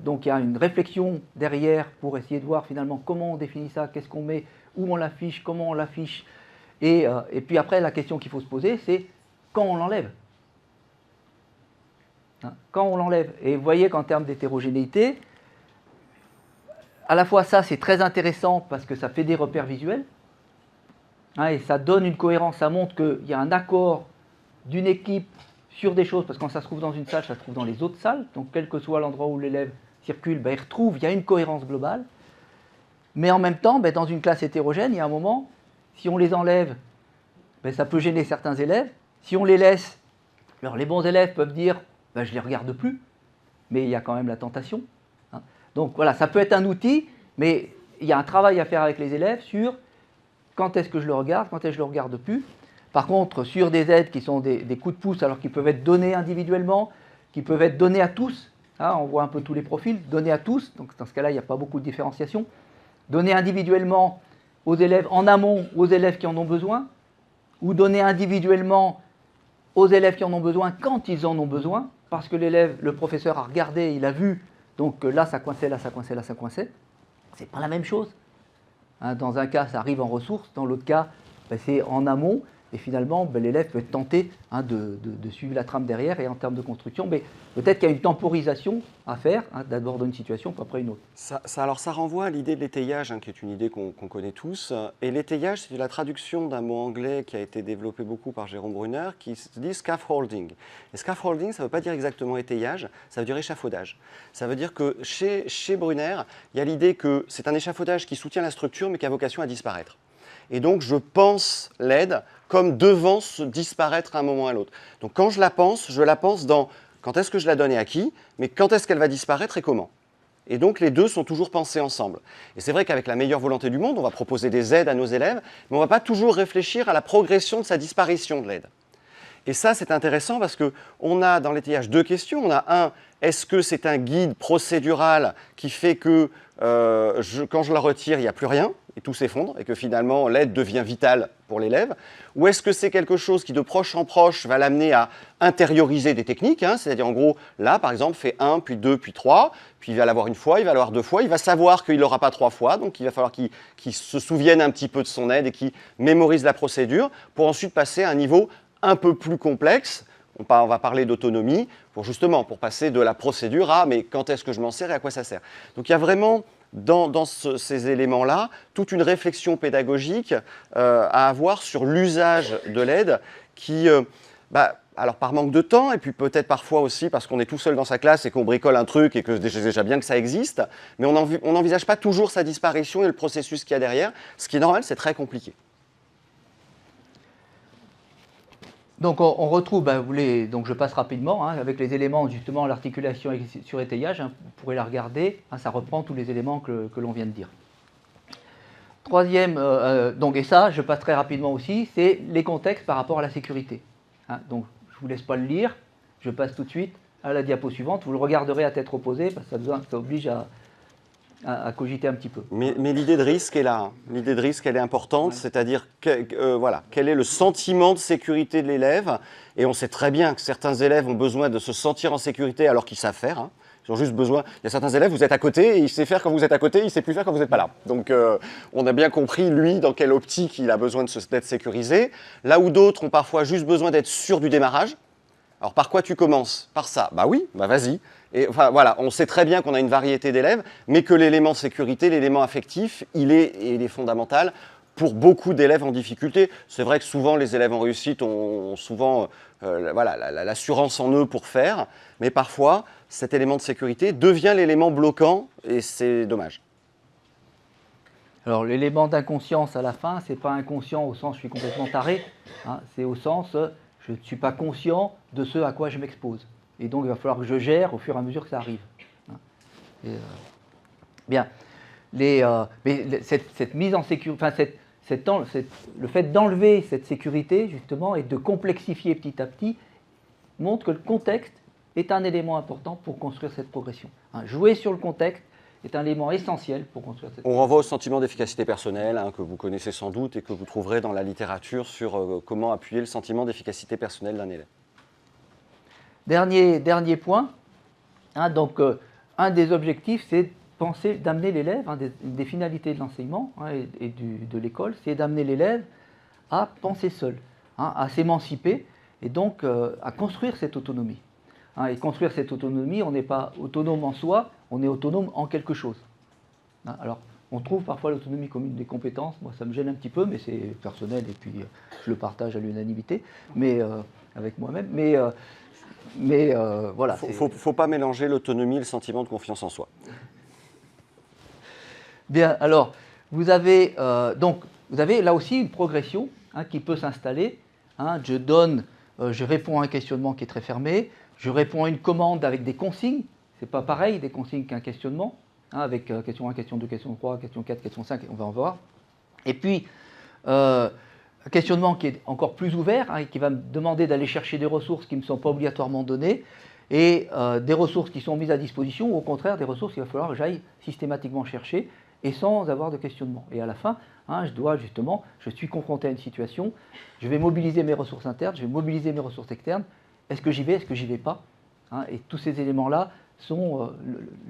donc il y a une réflexion derrière pour essayer de voir finalement comment on définit ça, qu'est-ce qu'on met, où on l'affiche, comment on l'affiche, et puis après la question qu'il faut se poser, c'est quand on l'enlève. Hein, quand on l'enlève. Et vous voyez qu'en termes d'hétérogénéité, à la fois ça c'est très intéressant parce que ça fait des repères visuels, hein, et ça donne une cohérence, ça montre qu'il y a un accord d'une équipe sur des choses, parce que quand ça se trouve dans une salle, ça se trouve dans les autres salles, donc quel que soit l'endroit où l'élève circule, il y a une cohérence globale, mais en même temps, dans une classe hétérogène, il y a un moment, si on les enlève, ça peut gêner certains élèves, si on les laisse, alors les bons élèves peuvent dire, ben, je ne les regarde plus, mais il y a quand même la tentation. Hein. Donc voilà, ça peut être un outil, mais il y a un travail à faire avec les élèves sur quand est-ce que je le regarde, quand est-ce que je ne le regarde plus. Par contre, sur des aides qui sont des coups de pouce, alors qu'ils peuvent être donnés individuellement, qui peuvent être donnés à tous, hein, on voit un peu tous les profils, donnés à tous, donc dans ce cas-là, il n'y a pas beaucoup de différenciation. Donner individuellement aux élèves en amont, aux élèves qui en ont besoin, ou donner individuellement aux élèves qui en ont besoin quand ils en ont besoin, parce que le professeur a regardé, il a vu, donc là ça coinçait, là ça coinçait, là ça coinçait. C'est pas la même chose. Hein, dans un cas, ça arrive en ressources, dans l'autre cas, ben, c'est en amont. Et finalement, ben, l'élève peut être tenté hein, de suivre la trame derrière. Et en termes de construction, ben, peut-être qu'il y a une temporisation à faire, hein, d'abord dans une situation, puis après une autre. Alors ça renvoie à l'idée de l'étayage, hein, qui est une idée qu'on connaît tous. Et l'étayage, c'est la traduction d'un mot anglais qui a été développé beaucoup par Jérôme Brunner, qui se dit scaffolding. Et scaffolding, ça ne veut pas dire exactement étayage, ça veut dire échafaudage. Ça veut dire que chez Brunner, il y a l'idée que c'est un échafaudage qui soutient la structure, mais qui a vocation à disparaître. Et donc, je pense l'aide comme devant se disparaître à un moment ou à l'autre. Donc, quand je la pense dans quand est-ce que je la donne et à qui, mais quand est-ce qu'elle va disparaître et comment. Et donc, les deux sont toujours pensés ensemble. Et c'est vrai qu'avec la meilleure volonté du monde, on va proposer des aides à nos élèves, mais on ne va pas toujours réfléchir à la progression de sa disparition de l'aide. Et ça, c'est intéressant parce qu'on a dans l'étayage deux questions. On a un, est-ce que c'est un guide procédural qui fait que quand je la retire, il n'y a plus rien et tout s'effondre et que finalement l'aide devient vitale pour l'élève? Ou est-ce que c'est quelque chose qui de proche en proche va l'amener à intérioriser des techniques, hein, c'est-à-dire en gros, là par exemple, fait 1, puis 2, puis 3, puis il va l'avoir une fois, il va l'avoir deux fois, il va savoir qu'il n'aura pas 3 fois, donc il va falloir qu'il se souvienne un petit peu de son aide et qu'il mémorise la procédure pour ensuite passer à un niveau un peu plus complexe. On va parler d'autonomie pour passer de la procédure à mais quand est-ce que je m'en sers et à quoi ça sert. Donc il y a vraiment dans ces éléments-là toute une réflexion pédagogique à avoir sur l'usage de l'aide qui, alors par manque de temps et puis peut-être parfois aussi parce qu'on est tout seul dans sa classe et qu'on bricole un truc et que c'est déjà bien que ça existe, mais on n'envisage pas toujours sa disparition et le processus qu'il y a derrière. Ce qui est normal, c'est très compliqué. Donc on retrouve, donc je passe rapidement, hein, avec les éléments justement l'articulation sur étayage, hein, vous pourrez la regarder, hein, ça reprend tous les éléments que l'on vient de dire. Troisième, donc et ça je passe très rapidement aussi, c'est les contextes par rapport à la sécurité. Hein, donc je ne vous laisse pas le lire, je passe tout de suite à la diapo suivante, vous le regarderez à tête reposée parce que ça oblige à cogiter un petit peu. Mais l'idée de risque est là. Hein. L'idée de risque, elle est importante, c'est-à-dire quel est le sentiment de sécurité de l'élève. Et on sait très bien que certains élèves ont besoin de se sentir en sécurité alors qu'ils savent faire. Hein. Ils ont juste besoin. Il y a certains élèves, vous êtes à côté et il sait faire quand vous êtes à côté, il ne sait plus faire quand vous n'êtes pas là. Donc on a bien compris, lui, dans quelle optique il a besoin d'être sécurisé. Là où d'autres ont parfois juste besoin d'être sûrs du démarrage. Alors par quoi tu commences? Par ça. Bah oui, bah vas-y. Et enfin voilà, on sait très bien qu'on a une variété d'élèves, mais que l'élément de sécurité, l'élément affectif, il est fondamental pour beaucoup d'élèves en difficulté. C'est vrai que souvent les élèves en réussite ont souvent l'assurance en eux pour faire, mais parfois cet élément de sécurité devient l'élément bloquant et c'est dommage. Alors l'élément d'inconscience à la fin, c'est pas inconscient au sens je suis complètement taré, hein, c'est au sens je ne suis pas conscient de ce à quoi je m'expose. Et donc, il va falloir que je gère au fur et à mesure que ça arrive. Bien. Mais cette mise en sécurité, le fait d'enlever cette sécurité, justement, et de complexifier petit à petit, montre que le contexte est un élément important pour construire cette progression. Hein, jouer sur le contexte est un élément essentiel pour construire cette progression. On renvoie au sentiment d'efficacité personnelle, hein, que vous connaissez sans doute et que vous trouverez dans la littérature sur comment appuyer le sentiment d'efficacité personnelle d'un élève. Dernier point, hein, donc un des objectifs, c'est d'amener l'élève, hein, des finalités de l'enseignement hein, et de l'école, c'est d'amener l'élève à penser seul, hein, à s'émanciper et donc à construire cette autonomie. Hein, et construire cette autonomie, on n'est pas autonome en soi, on est autonome en quelque chose. Hein, alors, on trouve parfois l'autonomie comme une des compétences, moi ça me gêne un petit peu, mais c'est personnel et puis je le partage à l'unanimité, mais avec moi-même. Mais voilà. Il ne faut pas mélanger l'autonomie et le sentiment de confiance en soi. Bien, alors, vous avez là aussi une progression hein, qui peut s'installer. Hein, je réponds à un questionnement qui est très fermé, je réponds à une commande avec des consignes. Ce n'est pas pareil, des consignes qu'un questionnement, hein, avec question 1, question 2, question 3, question 4, question 5, on va en voir. Et puis, un questionnement qui est encore plus ouvert, hein, et qui va me demander d'aller chercher des ressources qui ne me sont pas obligatoirement données, et des ressources qui sont mises à disposition, ou au contraire, des ressources qu'il va falloir que j'aille systématiquement chercher, et sans avoir de questionnement. Et à la fin, hein, je suis confronté à une situation, je vais mobiliser mes ressources internes, je vais mobiliser mes ressources externes, est-ce que j'y vais, est-ce que j'y vais pas, hein, et tous ces éléments-là sont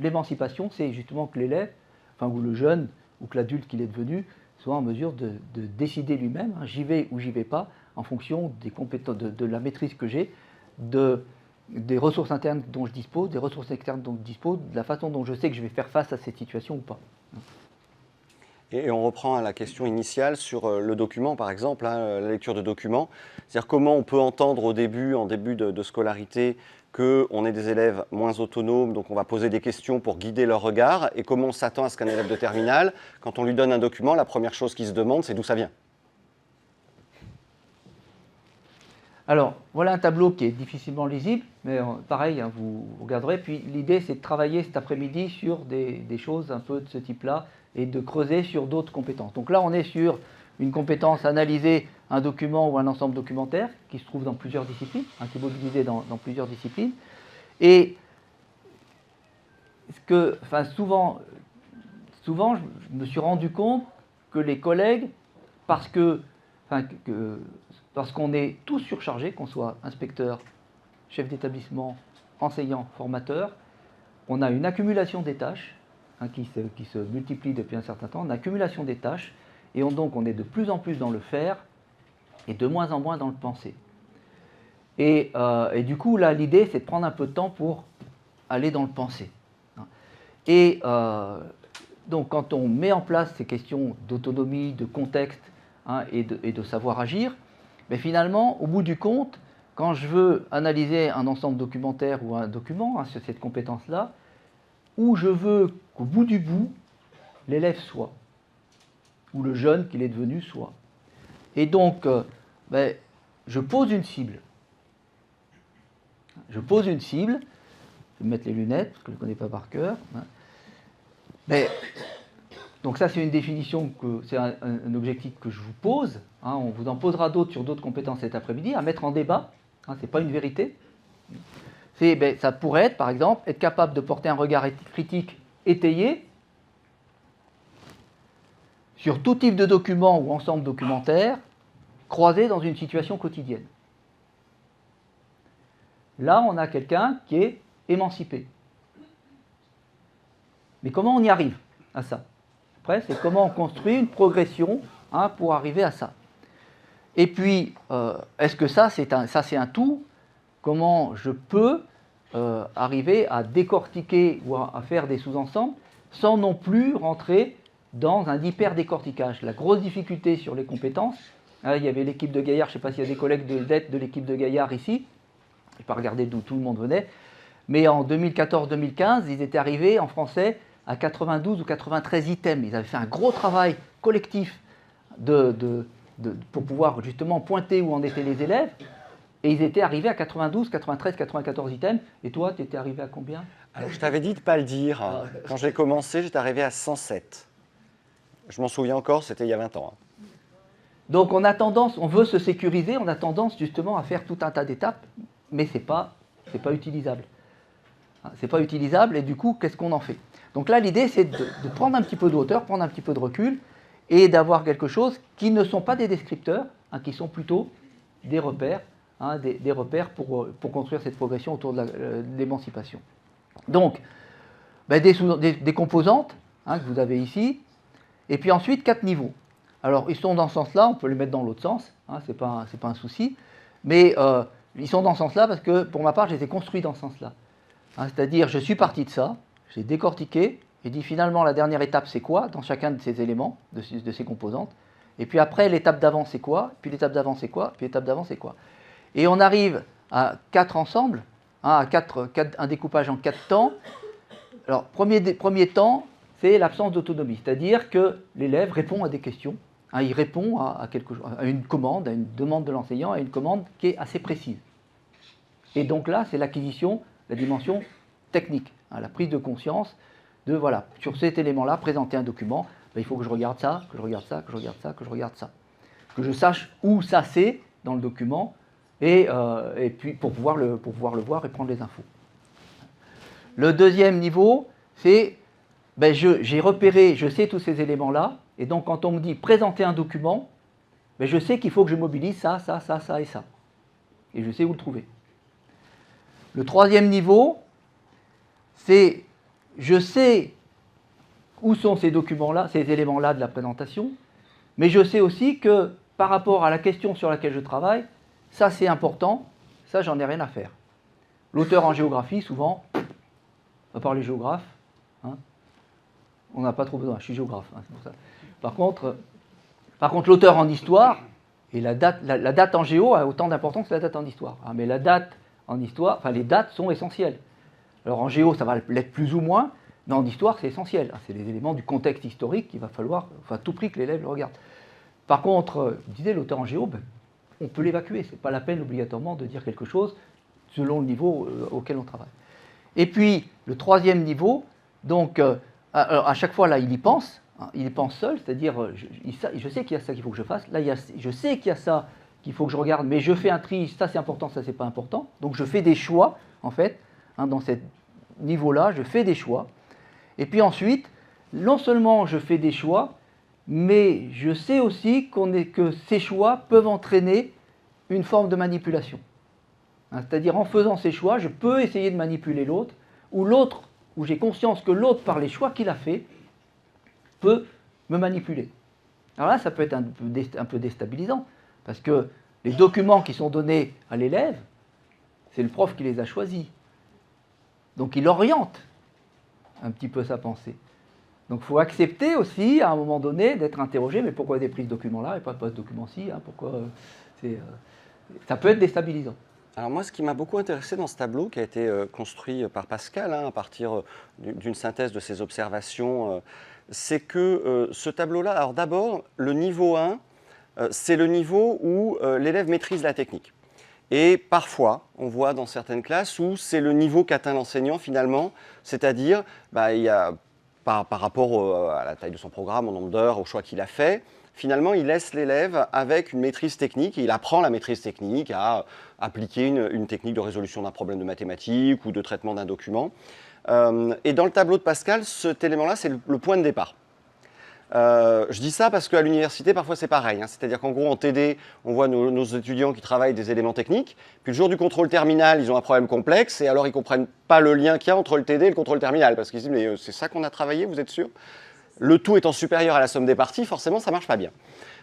l'émancipation, c'est justement que l'élève, enfin, ou le jeune, ou que l'adulte qu'il est devenu, soit en mesure de décider lui-même, hein, j'y vais ou j'y vais pas, en fonction des compétences, de la maîtrise que j'ai, des ressources internes dont je dispose, des ressources externes dont je dispose, de la façon dont je sais que je vais faire face à cette situation ou pas. Et on reprend à la question initiale sur le document, par exemple, hein, la lecture de documents. C'est-à-dire comment on peut entendre en début de scolarité, qu'on est des élèves moins autonomes, donc on va poser des questions pour guider leur regard, et comment on s'attend à ce qu'un élève de terminale, quand on lui donne un document, la première chose qu'il se demande, c'est d'où ça vient. Alors, voilà un tableau qui est difficilement lisible, mais pareil, hein, vous regarderez. Puis l'idée, c'est de travailler cet après-midi sur des choses un peu de ce type-là et de creuser sur d'autres compétences. Donc là, on est sur une compétence analyser un document ou un ensemble documentaire qui se trouve dans plusieurs disciplines, hein, qui est mobilisé dans plusieurs disciplines. Et souvent, je me suis rendu compte que les collègues, parce qu'on est tous surchargés, qu'on soit inspecteur, chef d'établissement, enseignant, formateur, on a une accumulation des tâches, hein, qui se multiplie depuis un certain temps, une accumulation des tâches, et donc on est de plus en plus dans le faire et de moins en moins dans le penser. Et du coup, là, l'idée, c'est de prendre un peu de temps pour aller dans le penser. Et donc, quand on met en place ces questions d'autonomie, de contexte, hein, et de savoir agir, mais finalement, au bout du compte, quand je veux analyser un ensemble documentaire ou un document, hein, sur cette compétence-là, où je veux qu'au bout du bout, l'élève soit, ou le jeune qu'il est devenu soit. Et donc, je pose une cible. Je pose une cible, je vais mettre les lunettes, parce que je ne connais pas par cœur. Hein. Mais, donc ça, c'est une définition, c'est un objectif que je vous pose. Hein, on vous en posera d'autres sur d'autres compétences cet après-midi, à mettre en débat. Hein, ce n'est pas une vérité. Ça pourrait être, par exemple, être capable de porter un regard critique étayé sur tout type de document ou ensemble documentaire croisé dans une situation quotidienne. Là, on a quelqu'un qui est émancipé. Mais comment on y arrive à ça? Après, c'est comment on construit une progression, hein, pour arriver à ça. Et puis, est-ce que ça, c'est un tout? Comment je peux arriver à décortiquer ou à faire des sous-ensembles sans non plus rentrer dans un hyper-décortiquage? La grosse difficulté sur les compétences, hein, il y avait l'équipe de Gaillard, je ne sais pas s'il y a des collègues de l'équipe de Gaillard ici, je n'ai pas regardé d'où tout le monde venait, mais en 2014-2015, ils étaient arrivés en français à 92 ou 93 items. Ils avaient fait un gros travail collectif pour pouvoir justement pointer où en étaient les élèves, et ils étaient arrivés à 92, 93, 94 items. Et toi, tu étais arrivé à combien? Alors, je t'avais dit de ne pas le dire. Quand j'ai commencé, j'étais arrivé à 107. Je m'en souviens encore, c'était il y a 20 ans. Hein. Donc on a tendance, on veut se sécuriser, on a tendance justement à faire tout un tas d'étapes, mais ce n'est pas utilisable. C'est pas utilisable, et du coup, qu'est-ce qu'on en fait? Donc là, l'idée, c'est de prendre un petit peu de hauteur, prendre un petit peu de recul, et d'avoir quelque chose qui ne sont pas des descripteurs, hein, qui sont plutôt des repères, hein, des repères pour construire cette progression autour de l'émancipation. Donc, des composantes, hein, que vous avez ici, et puis ensuite 4 niveaux. Alors, ils sont dans ce sens-là, on peut les mettre dans l'autre sens, hein, c'est pas un souci, mais ils sont dans ce sens-là parce que, pour ma part, je les ai construits dans ce sens-là. Hein, c'est-à-dire, je suis parti de ça, j'ai décortiqué, et dit finalement, la dernière étape, c'est quoi dans chacun de ces éléments, de ces composantes. Et puis après, l'étape d'avant, c'est quoi? Puis l'étape d'avant, c'est quoi? Puis l'étape d'avant, c'est quoi? Et on arrive à 4 ensembles, hein, un découpage en 4 temps. Alors, premier temps, c'est l'absence d'autonomie, c'est-à-dire que l'élève répond à des questions, hein, il répond à une commande, à une demande de l'enseignant, à une commande qui est assez précise. Et donc là, c'est l'acquisition, la dimension technique, hein, la prise de conscience de, voilà, sur cet élément-là, présenter un document, ben, il faut que je regarde ça, que je regarde ça, que je regarde ça, que je regarde ça. Que je sache où ça c'est dans le document, et puis pour pouvoir le voir et prendre les infos. Le deuxième niveau, c'est, ben, j'ai repéré, je sais tous ces éléments-là, et donc quand on me dit présenter un document, ben, je sais qu'il faut que je mobilise ça, ça, ça, ça et ça. Et je sais où le trouver. Le troisième niveau, c'est, je sais où sont ces documents-là, ces éléments-là de la présentation, mais je sais aussi que par rapport à la question sur laquelle je travaille, ça c'est important, ça j'en ai rien à faire. L'auteur en géographie, souvent, à part les géographes, hein, on n'a pas trop besoin, je suis géographe, hein, c'est pour ça. Par contre l'auteur en histoire, et la date en géo a autant d'importance que la date en histoire. Hein, mais la date en histoire, enfin les dates sont essentielles. Alors en géo, ça va l'être plus ou moins, mais en histoire, c'est essentiel. Hein, c'est les éléments du contexte historique qu'il va falloir, enfin, à tout prix que l'élève le regarde. Par contre, je disais, l'auteur en géo, ben, on peut l'évacuer. Ce n'est pas la peine obligatoirement de dire quelque chose selon le niveau auquel on travaille. Et puis, le troisième niveau, donc, à chaque fois, là, il y pense. Hein, il y pense seul, c'est-à-dire, je sais qu'il y a ça qu'il faut que je fasse. Là, je sais qu'il y a ça qu'il faut que je regarde, mais je fais un tri, ça c'est important, ça c'est pas important. Donc, je fais des choix, en fait, hein, dans ce niveau-là, je fais des choix. Et puis ensuite, non seulement je fais des choix, mais je sais aussi que ces choix peuvent entraîner une forme de manipulation. Hein, c'est-à-dire, en faisant ces choix, je peux essayer de manipuler l'autre, ou j'ai conscience que l'autre, par les choix qu'il a fait, peut me manipuler. Alors là, ça peut être un peu déstabilisant, parce que les documents qui sont donnés à l'élève, c'est le prof qui les a choisis. Donc il oriente un petit peu sa pensée. Donc il faut accepter aussi, à un moment donné, d'être interrogé, mais pourquoi j'ai pris ce document-là et pas ce document-ci, hein, pourquoi ça peut être déstabilisant. Alors moi, ce qui m'a beaucoup intéressé dans ce tableau qui a été construit par Pascal, hein, à partir d'une synthèse de ses observations, c'est que ce tableau-là, alors d'abord, le niveau 1, c'est le niveau où l'élève maîtrise la technique. Et parfois, on voit dans certaines classes où c'est le niveau qu'atteint l'enseignant finalement, c'est-à-dire bah, il y a, par rapport à la taille de son programme, au nombre d'heures, au choix qu'il a fait, finalement il laisse l'élève avec une maîtrise technique et il apprend la maîtrise technique à appliquer une technique de résolution d'un problème de mathématiques ou de traitement d'un document. Et dans le tableau de Pascal, cet élément-là, c'est le point de départ. Je dis ça parce qu'à l'université, parfois c'est pareil. Hein. C'est-à-dire qu'en gros, en TD, on voit nos étudiants qui travaillent des éléments techniques. Puis le jour du contrôle terminal, ils ont un problème complexe. Et alors, ils ne comprennent pas le lien qu'il y a entre le TD et le contrôle terminal. Parce qu'ils se disent, mais c'est ça qu'on a travaillé, vous êtes sûr? Le tout étant supérieur à la somme des parties, forcément, ça ne marche pas bien.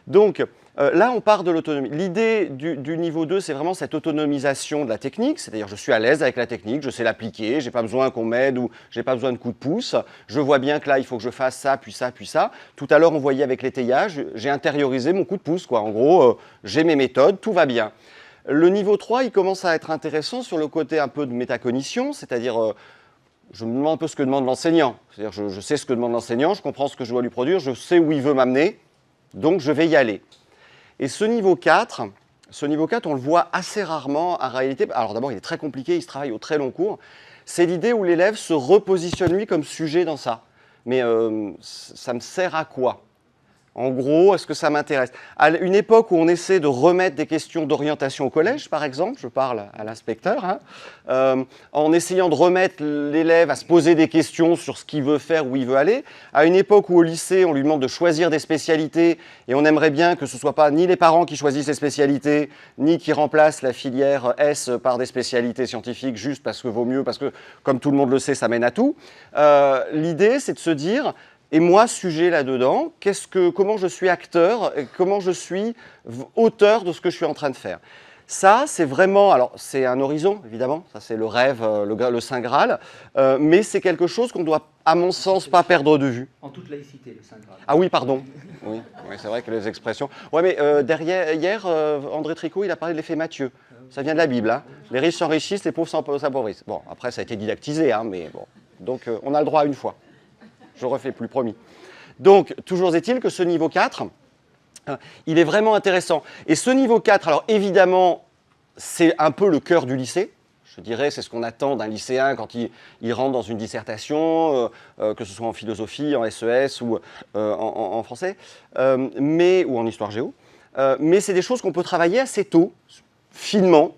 Donc là, on part de l'autonomie. L'idée du niveau 2, c'est vraiment cette autonomisation de la technique, c'est-à-dire je suis à l'aise avec la technique, je sais l'appliquer, je n'ai pas besoin qu'on m'aide ou je n'ai pas besoin de coups de pouce. Je vois bien que là, il faut que je fasse ça, puis ça, puis ça. Tout à l'heure, on voyait avec l'étayage, j'ai intériorisé mon coup de pouce, quoi. En gros, j'ai mes méthodes, tout va bien. Le niveau 3, il commence à être intéressant sur le côté un peu de métacognition, c'est-à-dire je me demande un peu ce que demande l'enseignant. C'est-à-dire je sais ce que demande l'enseignant, je comprends ce que je dois lui produire, je sais où il veut m'amener. Donc, je vais y aller. Et ce niveau 4, on le voit assez rarement en réalité. Alors d'abord, il est très compliqué, il se travaille au très long cours. C'est l'idée où l'élève se repositionne lui comme sujet dans ça. Mais ça me sert à quoi? En gros, est-ce que ça m'intéresse? À une époque où on essaie de remettre des questions d'orientation au collège, par exemple, je parle à l'inspecteur, hein, en essayant de remettre l'élève à se poser des questions sur ce qu'il veut faire, où il veut aller. À une époque où au lycée, on lui demande de choisir des spécialités et on aimerait bien que ce ne soit pas ni les parents qui choisissent les spécialités, ni qui remplacent la filière S par des spécialités scientifiques juste parce que vaut mieux, parce que, comme tout le monde le sait, ça mène à tout. L'idée, c'est de se dire... Et moi, sujet là-dedans, comment je suis acteur, comment je suis auteur de ce que je suis en train de faire. Ça, c'est vraiment, alors c'est un horizon, évidemment, ça c'est le rêve, le Saint Graal, mais c'est quelque chose qu'on doit, à mon sens, pas perdre de vue. En toute laïcité, le Saint Graal. Ah oui, pardon. Oui, c'est vrai que les expressions... Oui, mais hier, André Tricot, il a parlé de l'effet Matthieu. Ça vient de la Bible, hein. Les riches s'enrichissent, les pauvres s'appauvrissent. Bon, après, ça a été didactisé, hein, mais bon. Donc, on a le droit à une fois. Je refais plus, promis. Donc, toujours est-il que ce niveau 4, il est vraiment intéressant. Et ce niveau 4, alors évidemment, c'est un peu le cœur du lycée. Je dirais, c'est ce qu'on attend d'un lycéen quand il rentre dans une dissertation, que ce soit en philosophie, en SES ou en français, ou en histoire géo. Mais c'est des choses qu'on peut travailler assez tôt, finement,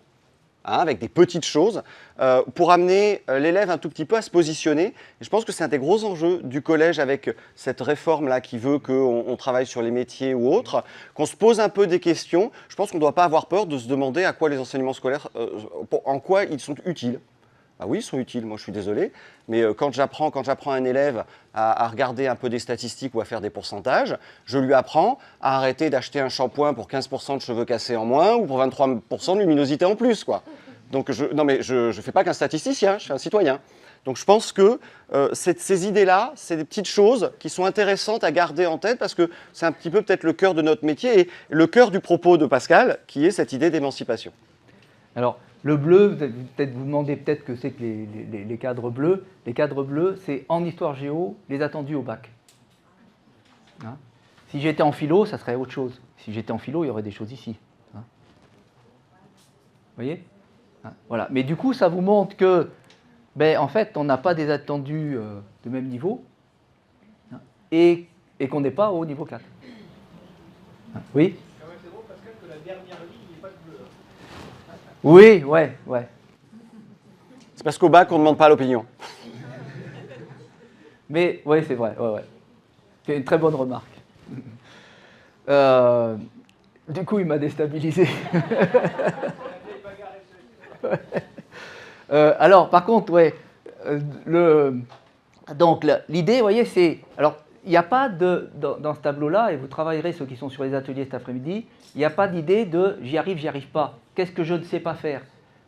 avec des petites choses, pour amener l'élève un tout petit peu à se positionner. Et je pense que c'est un des gros enjeux du collège avec cette réforme-là qui veut qu'on travaille sur les métiers ou autres, qu'on se pose un peu des questions. Je pense qu'on ne doit pas avoir peur de se demander à quoi les enseignements scolaires, en quoi ils sont utiles. Ah oui, ils sont utiles, moi je suis désolé, mais quand j'apprends à un élève à regarder un peu des statistiques ou à faire des pourcentages, je lui apprends à arrêter d'acheter un shampoing pour 15% de cheveux cassés en moins ou pour 23% de luminosité en plus, quoi. Donc je ne fais pas qu'un statisticien, je suis un citoyen. Donc je pense que ces idées-là, c'est des petites choses qui sont intéressantes à garder en tête parce que c'est un petit peu peut-être le cœur de notre métier et le cœur du propos de Pascal, qui est cette idée d'émancipation. Alors, le bleu, vous demandez peut-être que c'est que les cadres bleus. Les cadres bleus, c'est en histoire géo, les attendus au bac. Hein? Si j'étais en philo, ça serait autre chose. Si j'étais en philo, il y aurait des choses ici. Hein? Vous voyez? Hein? Voilà. Mais du coup, ça vous montre que, en fait, on n'a pas des attendus de même niveau, hein, et qu'on n'est pas au niveau 4. Hein? Oui? C'est drôle, Pascal, que la dernière ligne, il n'y ait pas de bleu. Oui, ouais. C'est parce qu'au bac, on ne demande pas l'opinion. Mais oui, c'est vrai, ouais. C'est une très bonne remarque. Du coup, il m'a déstabilisé. Alors, par contre, ouais, donc l'idée, vous voyez, c'est... Alors, il n'y a pas dans ce tableau-là, et vous travaillerez ceux qui sont sur les ateliers cet après-midi, il n'y a pas d'idée de j'y arrive pas. Qu'est-ce que je ne sais pas faire?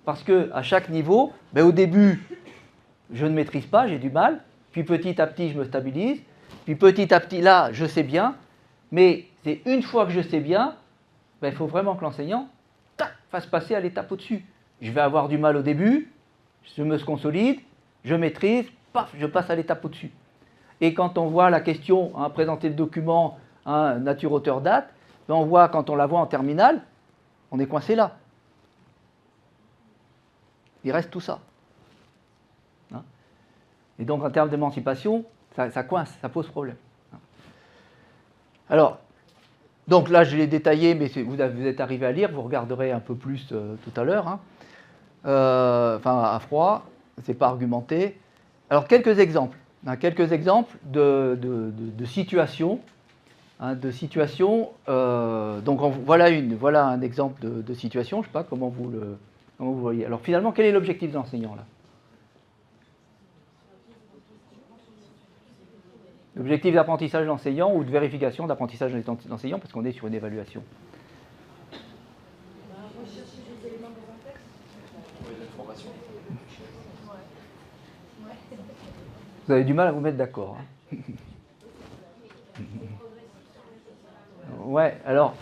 Parce qu'à chaque niveau, au début, je ne maîtrise pas, j'ai du mal, puis petit à petit, je me stabilise, puis petit à petit, là, je sais bien, mais c'est une fois que je sais bien, il faut vraiment que l'enseignant fasse passer à l'étape au-dessus. Je vais avoir du mal au début, je me consolide, je maîtrise, paf, je passe à l'étape au-dessus. Et quand on voit la question, présenter le document, nature, auteur, date, on voit, quand on la voit en terminale, on est coincé là. Il reste tout ça. Hein? Et donc, en termes d'émancipation, ça coince, ça pose problème. Alors, donc là, je l'ai détaillé, mais vous êtes arrivé à lire, vous regarderez un peu plus tout à l'heure. À froid, c'est pas argumenté. Alors, quelques exemples. Quelques exemples de situations. Donc, voilà un exemple de situation. Je ne sais pas comment vous voyez. Alors, finalement, quel est l'objectif de l'enseignant là? L'objectif d'apprentissage de l'enseignant ou de vérification d'apprentissage de l'enseignant, parce qu'on est sur une évaluation. Rechercher des éléments dans un texte. Oui, l'information. Vous avez du mal à vous mettre d'accord. Ouais, alors,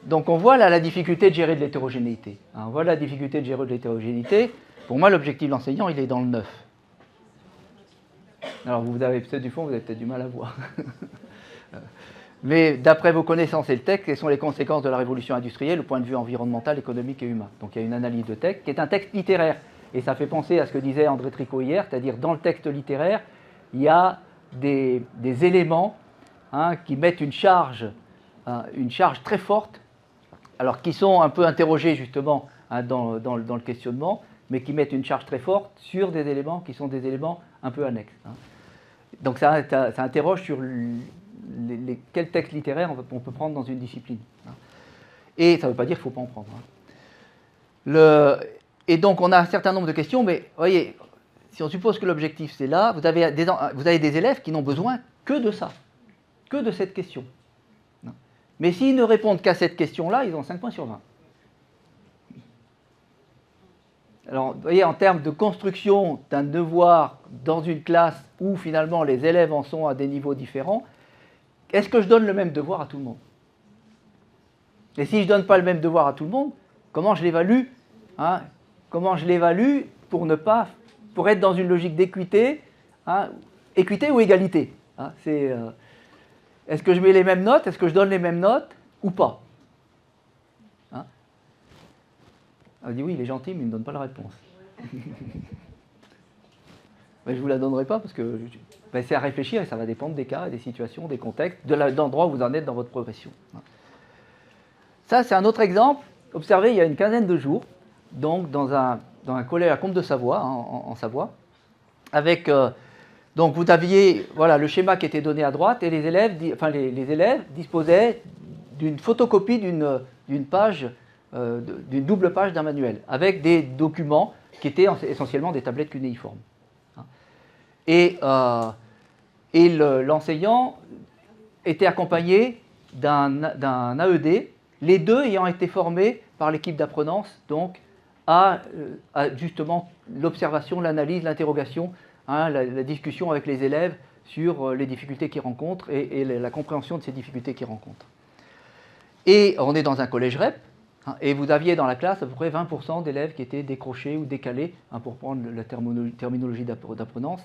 donc on voit là la difficulté de gérer de l'hétérogénéité. On voit la difficulté de gérer de l'hétérogénéité. Pour moi, l'objectif de l'enseignant, il est dans le 9. Alors, vous avez peut-être du fond, vous avez peut-être du mal à voir. Mais d'après vos connaissances et le texte, quelles sont les conséquences de la révolution industrielle au point de vue environnemental, économique et humain? Donc il y a une analyse de texte qui est un texte littéraire. Et ça fait penser à ce que disait André Tricot hier, c'est-à-dire dans le texte littéraire, il y a des éléments qui mettent une charge très forte, alors qui sont un peu interrogés justement dans le questionnement, mais qui mettent une charge très forte sur des éléments qui sont des éléments un peu annexes. Donc ça interroge sur quel texte littéraire on peut prendre dans une discipline. Et ça ne veut pas dire qu'il ne faut pas en prendre. Et donc on a un certain nombre de questions, mais voyez, si on suppose que l'objectif c'est là, vous avez des élèves qui n'ont besoin que de ça, que de cette question. Mais s'ils ne répondent qu'à cette question-là, ils ont 5 points sur 20. Alors, vous voyez, en termes de construction d'un devoir dans une classe où finalement les élèves en sont à des niveaux différents, est-ce que je donne le même devoir à tout le monde? Et si je ne donne pas le même devoir à tout le monde, comment je l'évalue? Comment je l'évalue pour être dans une logique d'équité, équité ou égalité? Est-ce que je mets les mêmes notes? Est-ce que je donne les mêmes notes ou pas? On dit oui, il est gentil, mais il ne donne pas la réponse. Je ne vous la donnerai pas parce que c'est à réfléchir et ça va dépendre des cas, des situations, des contextes, de l'endroit où vous en êtes dans votre progression. Ça, c'est un autre exemple. Observez, il y a une quinzaine de jours, donc dans un collège à Comte-de-Savoie, en Savoie, avec... donc vous aviez le schéma qui était donné à droite et les élèves disposaient d'une photocopie d'une page, d'une double page d'un manuel, avec des documents qui étaient essentiellement des tablettes cunéiformes. Et l'enseignant était accompagné d'un AED, les deux ayant été formés par l'équipe d'apprenance donc à justement l'observation, l'analyse, l'interrogation, la discussion avec les élèves sur les difficultés qu'ils rencontrent et la compréhension de ces difficultés qu'ils rencontrent. Et on est dans un collège REP, et vous aviez dans la classe à peu près 20% d'élèves qui étaient décrochés ou décalés, pour prendre la terminologie d'apprenance,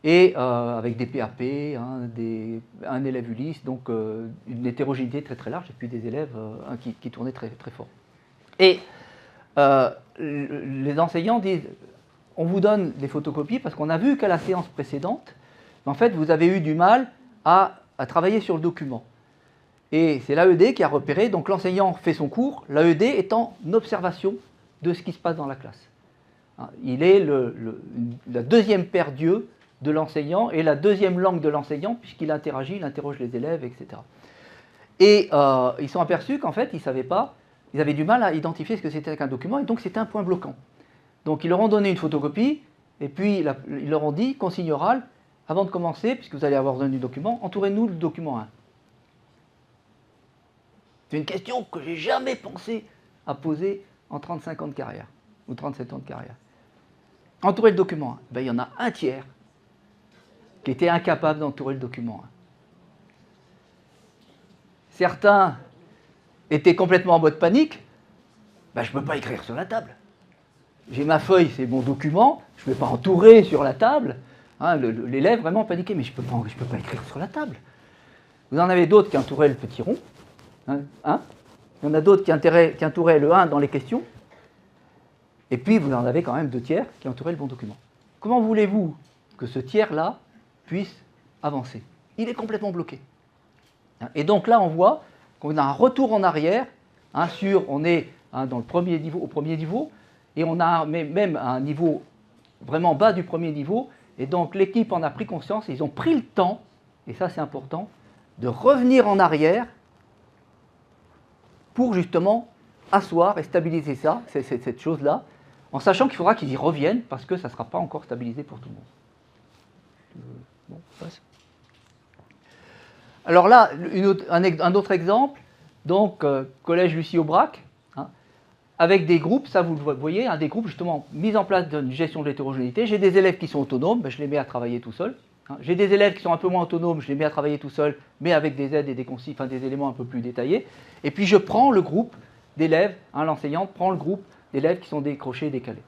et avec des PAP, un élève Ulysse, donc une hétérogénéité très très large, et puis des élèves qui tournaient très, très fort. Et les enseignants disent, on vous donne des photocopies parce qu'on a vu qu'à la séance précédente, en fait, vous avez eu du mal à travailler sur le document. Et c'est l'AED qui a repéré, donc l'enseignant fait son cours, l'AED est en observation de ce qui se passe dans la classe. Il est la deuxième paire d'yeux de l'enseignant et la deuxième langue de l'enseignant puisqu'il interagit, il interroge les élèves, etc. Et ils sont aperçus qu'en fait, ils ne savaient pas, ils avaient du mal à identifier ce que c'était qu'un document et donc c'était un point bloquant. Donc ils leur ont donné une photocopie et puis ils leur ont dit, consigne orale, avant de commencer, puisque vous allez avoir besoin du document, entourez-nous le document 1. C'est une question que j'ai jamais pensé à poser en 35 ans de carrière, ou 37 ans de carrière. Entourer le document 1. Il y en a un tiers qui était incapable d'entourer le document 1. Certains étaient complètement en mode panique. Je ne peux pas écrire sur la table. J'ai ma feuille, c'est mon document, je ne peux pas entourer sur la table. L'élève vraiment paniqué, mais je ne peux pas écrire sur la table. Vous en avez d'autres qui entouraient le petit rond. Il y en a d'autres qui entouraient le 1 dans les questions. Et puis, vous en avez quand même 2 tiers qui entouraient le bon document. Comment voulez-vous que ce tiers-là puisse avancer? Il est complètement bloqué. Et donc là, on voit qu'on a un retour en arrière. On est dans le premier niveau, au premier niveau, et on a même un niveau vraiment bas du premier niveau. Et donc, l'équipe en a pris conscience, et ils ont pris le temps, et ça c'est important, de revenir en arrière pour justement asseoir et stabiliser ça, cette chose-là, en sachant qu'il faudra qu'ils y reviennent parce que ça ne sera pas encore stabilisé pour tout le monde. Bon, passe. Alors là, un autre exemple, donc collège Lucie Aubrac, avec des groupes, ça vous le voyez, des groupes justement mis en place d'une gestion de l'hétérogénéité. J'ai des élèves qui sont autonomes, je les mets à travailler tout seuls. J'ai des élèves qui sont un peu moins autonomes, je les mets à travailler tout seuls, mais avec des aides et des éléments un peu plus détaillés. Et puis je prends le groupe d'élèves, l'enseignante prend le groupe d'élèves qui sont décrochés et décalés.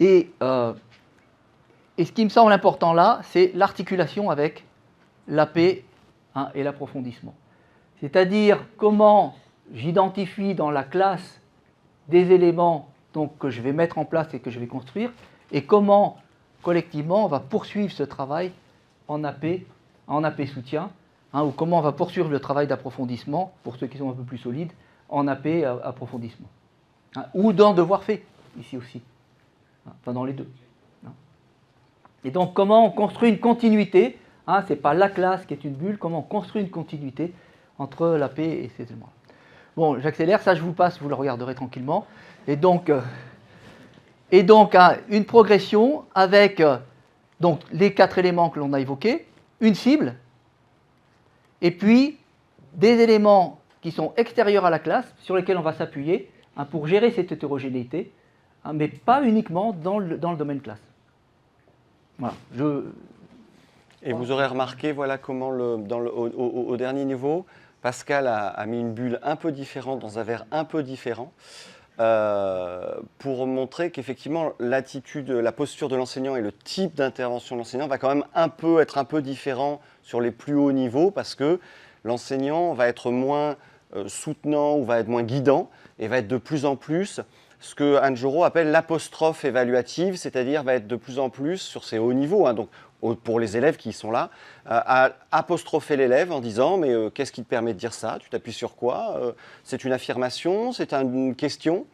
Et ce qui me semble important là, c'est l'articulation avec l'AP et l'approfondissement. C'est-à-dire comment j'identifie dans la classe des éléments donc, que je vais mettre en place et que je vais construire, et comment collectivement on va poursuivre ce travail en AP soutien, ou comment on va poursuivre le travail d'approfondissement, pour ceux qui sont un peu plus solides, en AP approfondissement. Ou dans devoir fait, ici aussi. Dans les deux. Et donc comment on construit une continuité, ce n'est pas la classe qui est une bulle, comment on construit une continuité entre l'AP et ces éléments. Bon, j'accélère, ça je vous passe, vous le regarderez tranquillement. Et donc une progression avec donc, les 4 éléments que l'on a évoqués, une cible, et puis des éléments qui sont extérieurs à la classe, sur lesquels on va s'appuyer pour gérer cette hétérogénéité, mais pas uniquement dans le domaine classe. Voilà. Et vous aurez remarqué, voilà comment au dernier niveau, Pascal a mis une bulle un peu différente dans un verre un peu différent pour montrer qu'effectivement l'attitude, la posture de l'enseignant et le type d'intervention de l'enseignant va quand même être un peu différent sur les plus hauts niveaux parce que l'enseignant va être moins soutenant ou va être moins guidant et va être de plus en plus ce que Anne Jorot appelle l'apostrophe évaluative, c'est-à-dire va être de plus en plus sur ces hauts niveaux, hein, donc pour les élèves qui sont là, à apostropher l'élève en disant « mais qu'est-ce qui te permet de dire ça? Tu t'appuies sur quoi? C'est une affirmation? C'est une question ?»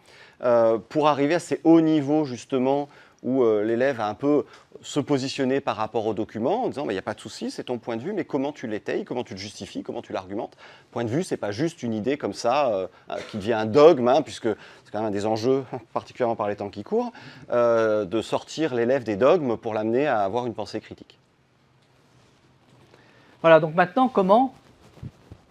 pour arriver à ces hauts niveaux justement où l'élève va un peu se positionner par rapport au document en disant « il n'y a pas de souci, c'est ton point de vue, mais comment tu l'étayes, comment tu le justifies, comment tu l'argumentes ?» Point de vue, ce n'est pas juste une idée comme ça qui devient un dogme, hein, puisque c'est quand même un des enjeux, particulièrement par les temps qui courent, de sortir l'élève des dogmes pour l'amener à avoir une pensée critique. Voilà, donc maintenant, comment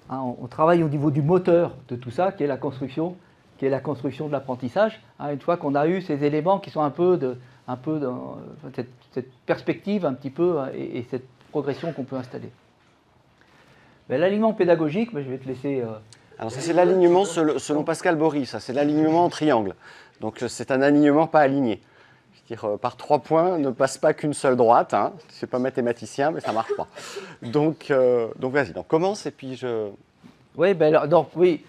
on travaille au niveau du moteur de tout ça, qui est la construction de l'apprentissage, hein, une fois qu'on a eu ces éléments qui sont un peu dans cette perspective un petit peu et cette progression qu'on peut installer. L'alignement pédagogique, je vais te laisser... Alors ça c'est l'alignement selon Pascal Bory, ça c'est l'alignement en triangle. Donc c'est un alignement pas aligné. C'est-à-dire par 3 points ne passe pas qu'une seule droite, hein. Je ne suis pas mathématicien mais ça ne marche pas. Donc vas-y, donc commence et puis je... Oui, donc oui,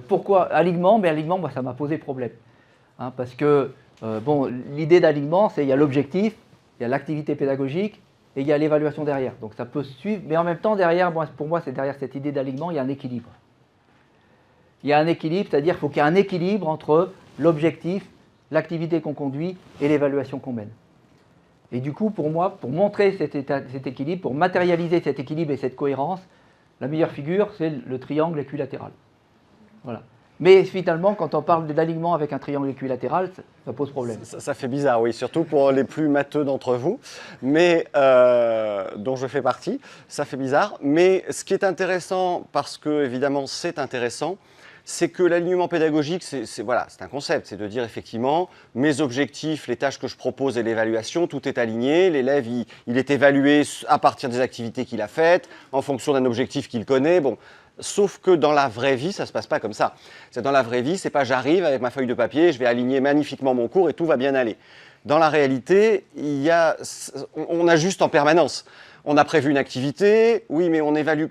pourquoi alignement? Alignement, moi, ça m'a posé problème. Hein, parce que l'idée d'alignement, c'est il y a l'objectif, il y a l'activité pédagogique et il y a l'évaluation derrière. Donc ça peut suivre, mais en même temps, derrière, pour moi, c'est derrière cette idée d'alignement, il y a un équilibre. Il y a un équilibre, c'est-à-dire qu'il faut qu'il y ait un équilibre entre l'objectif, l'activité qu'on conduit et l'évaluation qu'on mène. Et du coup, pour moi, pour montrer cet équilibre, pour matérialiser cet équilibre et cette cohérence, la meilleure figure, c'est le triangle équilatéral. Voilà. Mais finalement, quand on parle d'alignement avec un triangle équilatéral, ça pose problème. Ça fait bizarre, oui, surtout pour les plus matheux d'entre vous, mais dont je fais partie, ça fait bizarre. Mais ce qui est intéressant, parce que évidemment c'est intéressant, c'est que l'alignement pédagogique, c'est un concept, c'est de dire effectivement mes objectifs, les tâches que je propose et l'évaluation, tout est aligné, l'élève il est évalué à partir des activités qu'il a faites, en fonction d'un objectif qu'il connaît, bon. Sauf que dans la vraie vie, ça ne se passe pas comme ça. Dans la vraie vie, c'est pas j'arrive avec ma feuille de papier, je vais aligner magnifiquement mon cours et tout va bien aller. Dans la réalité, on ajuste en permanence. On a prévu une activité, oui, mais on évalue.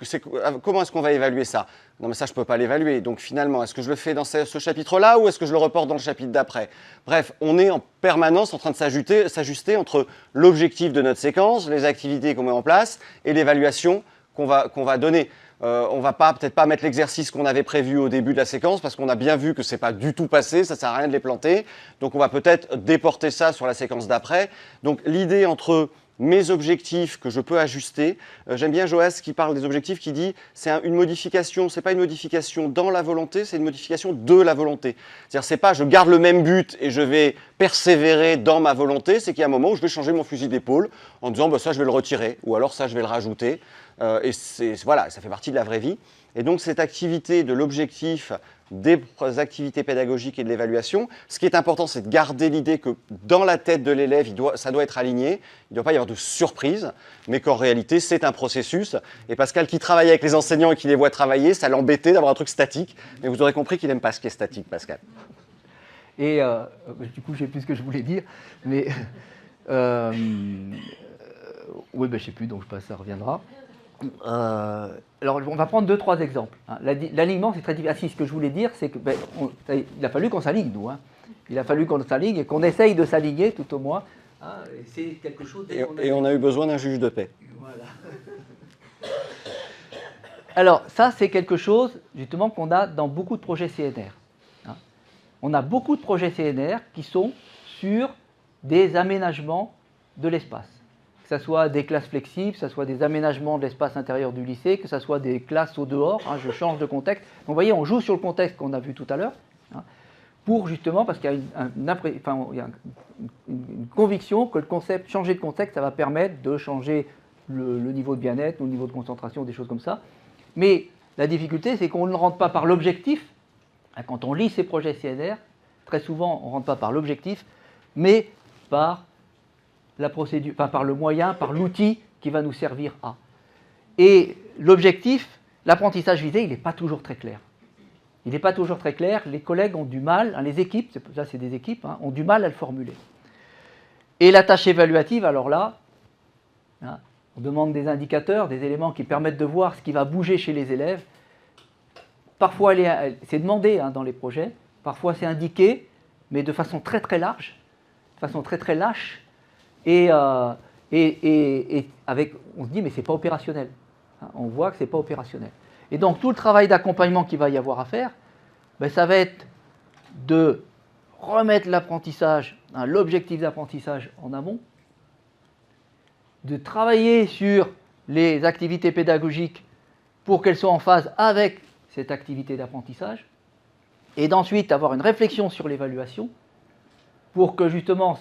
Comment est-ce qu'on va évaluer ça? Non, mais ça, je ne peux pas l'évaluer. Donc finalement, est-ce que je le fais dans ce chapitre-là ou est-ce que je le reporte dans le chapitre d'après? Bref, on est en permanence en train de s'ajuster entre l'objectif de notre séquence, les activités qu'on met en place et l'évaluation qu'on va donner. On ne va peut-être pas mettre l'exercice qu'on avait prévu au début de la séquence parce qu'on a bien vu que ce n'est pas du tout passé, ça ne sert à rien de les planter. Donc on va peut-être déporter ça sur la séquence d'après. Donc l'idée entre mes objectifs que je peux ajuster, j'aime bien Joas qui parle des objectifs, qui dit c'est une modification, ce n'est pas une modification dans la volonté, c'est une modification de la volonté. C'est-à-dire c'est pas je garde le même but et je vais persévérer dans ma volonté, c'est qu'il y a un moment où je vais changer mon fusil d'épaule en disant ça je vais le retirer ou alors ça je vais le rajouter. Et voilà, ça fait partie de la vraie vie. Et donc cette activité de l'objectif, des activités pédagogiques et de l'évaluation, ce qui est important, c'est de garder l'idée que dans la tête de l'élève, ça doit être aligné, il ne doit pas y avoir de surprise, mais qu'en réalité, c'est un processus. Et Pascal, qui travaille avec les enseignants et qui les voit travailler, ça l'embêtait d'avoir un truc statique. Mais vous aurez compris qu'il n'aime pas ce qui est statique, Pascal. Et du coup, je ne sais plus ce que je voulais dire, mais... oui, je ne sais plus, donc ça reviendra. Alors, on va prendre 2-3 exemples. L'alignement, c'est très difficile. Ce que je voulais dire, c'est qu'il a fallu qu'on s'aligne, nous. Hein. Il a fallu qu'on s'aligne et qu'on essaye de s'aligner, tout au moins. C'est quelque chose... Et on a eu besoin d'un juge de paix. Voilà. Alors, ça, c'est quelque chose, justement, qu'on a dans beaucoup de projets CNR. Hein. On a beaucoup de projets CNR qui sont sur des aménagements de l'espace. Que ce soit des classes flexibles, que ce soit des aménagements de l'espace intérieur du lycée, que ce soit des classes au dehors, hein, je change de contexte. Donc, vous voyez, on joue sur le contexte qu'on a vu tout à l'heure, hein, pour justement, parce qu'il y a une conviction que le concept, changer de contexte, ça va permettre de changer le niveau de bien-être, le niveau de concentration, des choses comme ça. Mais la difficulté, c'est qu'on ne rentre pas par l'objectif. Quand on lit ces projets CNR, très souvent, on ne rentre pas par l'objectif, mais par la procédure, par le moyen, par l'outil qui va nous servir à. Et l'objectif, l'apprentissage visé, il n'est pas toujours très clair. Il n'est pas toujours très clair. Les collègues ont du mal, hein, les équipes, là c'est des équipes, hein, ont du mal à le formuler. Et la tâche évaluative, alors là, hein, on demande des indicateurs, des éléments qui permettent de voir ce qui va bouger chez les élèves. parfois c'est demandé dans les projets, parfois c'est indiqué, mais de façon très très large, de façon très très lâche, et avec, on se dit mais c'est pas opérationnel. On voit que c'est pas opérationnel. Et donc tout le travail d'accompagnement qu'il va y avoir à faire, ben, ça va être de remettre l'apprentissage, l'objectif d'apprentissage en amont, de travailler sur les activités pédagogiques pour qu'elles soient en phase avec cette activité d'apprentissage, et d'ensuite avoir une réflexion sur l'évaluation pour que justement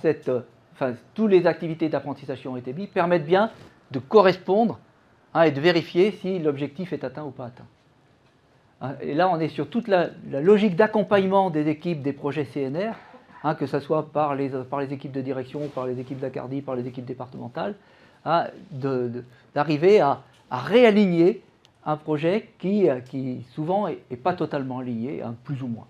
toutes les activités d'apprentissage qui ont été mises permettent bien de correspondre et de vérifier si l'objectif est atteint ou pas atteint. Et là, on est sur toute la logique d'accompagnement des équipes des projets CNR, que ce soit par les équipes de direction, par les équipes d'Acardi, par les équipes départementales, d'arriver à réaligner un projet qui souvent n'est pas totalement aligné, plus ou moins.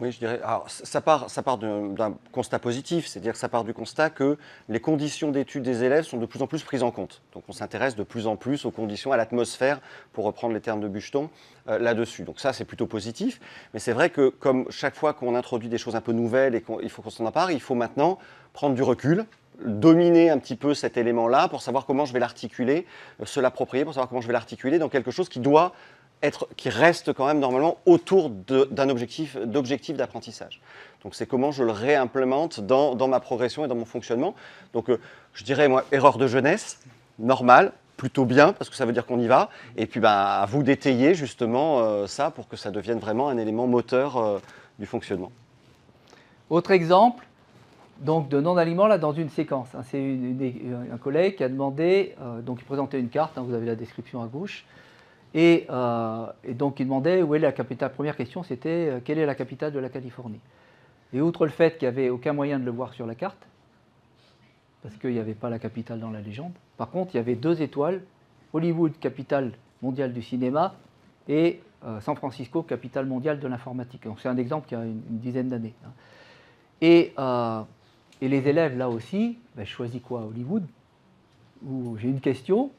Oui, je dirais. Alors, ça part d'un constat positif, c'est-à-dire que ça part du constat que les conditions d'études des élèves sont de plus en plus prises en compte. Donc, on s'intéresse de plus en plus aux conditions, à l'atmosphère, pour reprendre les termes de Bucheton, là-dessus. Donc, ça, c'est plutôt positif. Mais c'est vrai que, comme chaque fois qu'on introduit des choses un peu nouvelles et qu'il faut qu'on s'en empare, il faut maintenant prendre du recul, dominer un petit peu cet élément-là pour savoir comment je vais l'articuler, se l'approprier pour savoir comment je vais l'articuler dans quelque chose qui reste quand même normalement autour d'un objectif d'apprentissage. Donc c'est comment je le réimplémente dans ma progression et dans mon fonctionnement. Donc je dirais, moi, erreur de jeunesse, normale, plutôt bien, parce que ça veut dire qu'on y va. Et puis à vous d'étayer justement ça pour que ça devienne vraiment un élément moteur du fonctionnement. Autre exemple, donc de non-alignement là dans une séquence. C'est un collègue qui a demandé, donc il présentait une carte, vous avez la description à gauche, et donc il demandait où est la capitale. Première question, c'était quelle est la capitale de la Californie. Et outre le fait qu'il n'y avait aucun moyen de le voir sur la carte, parce qu'il n'y avait pas la capitale dans la légende, par contre il y avait 2 étoiles, Hollywood, capitale mondiale du cinéma, et San Francisco, capitale mondiale de l'informatique. Donc c'est un exemple qui a une dizaine d'années. Et les élèves là aussi, je choisis quoi, Hollywood? Ou j'ai une question.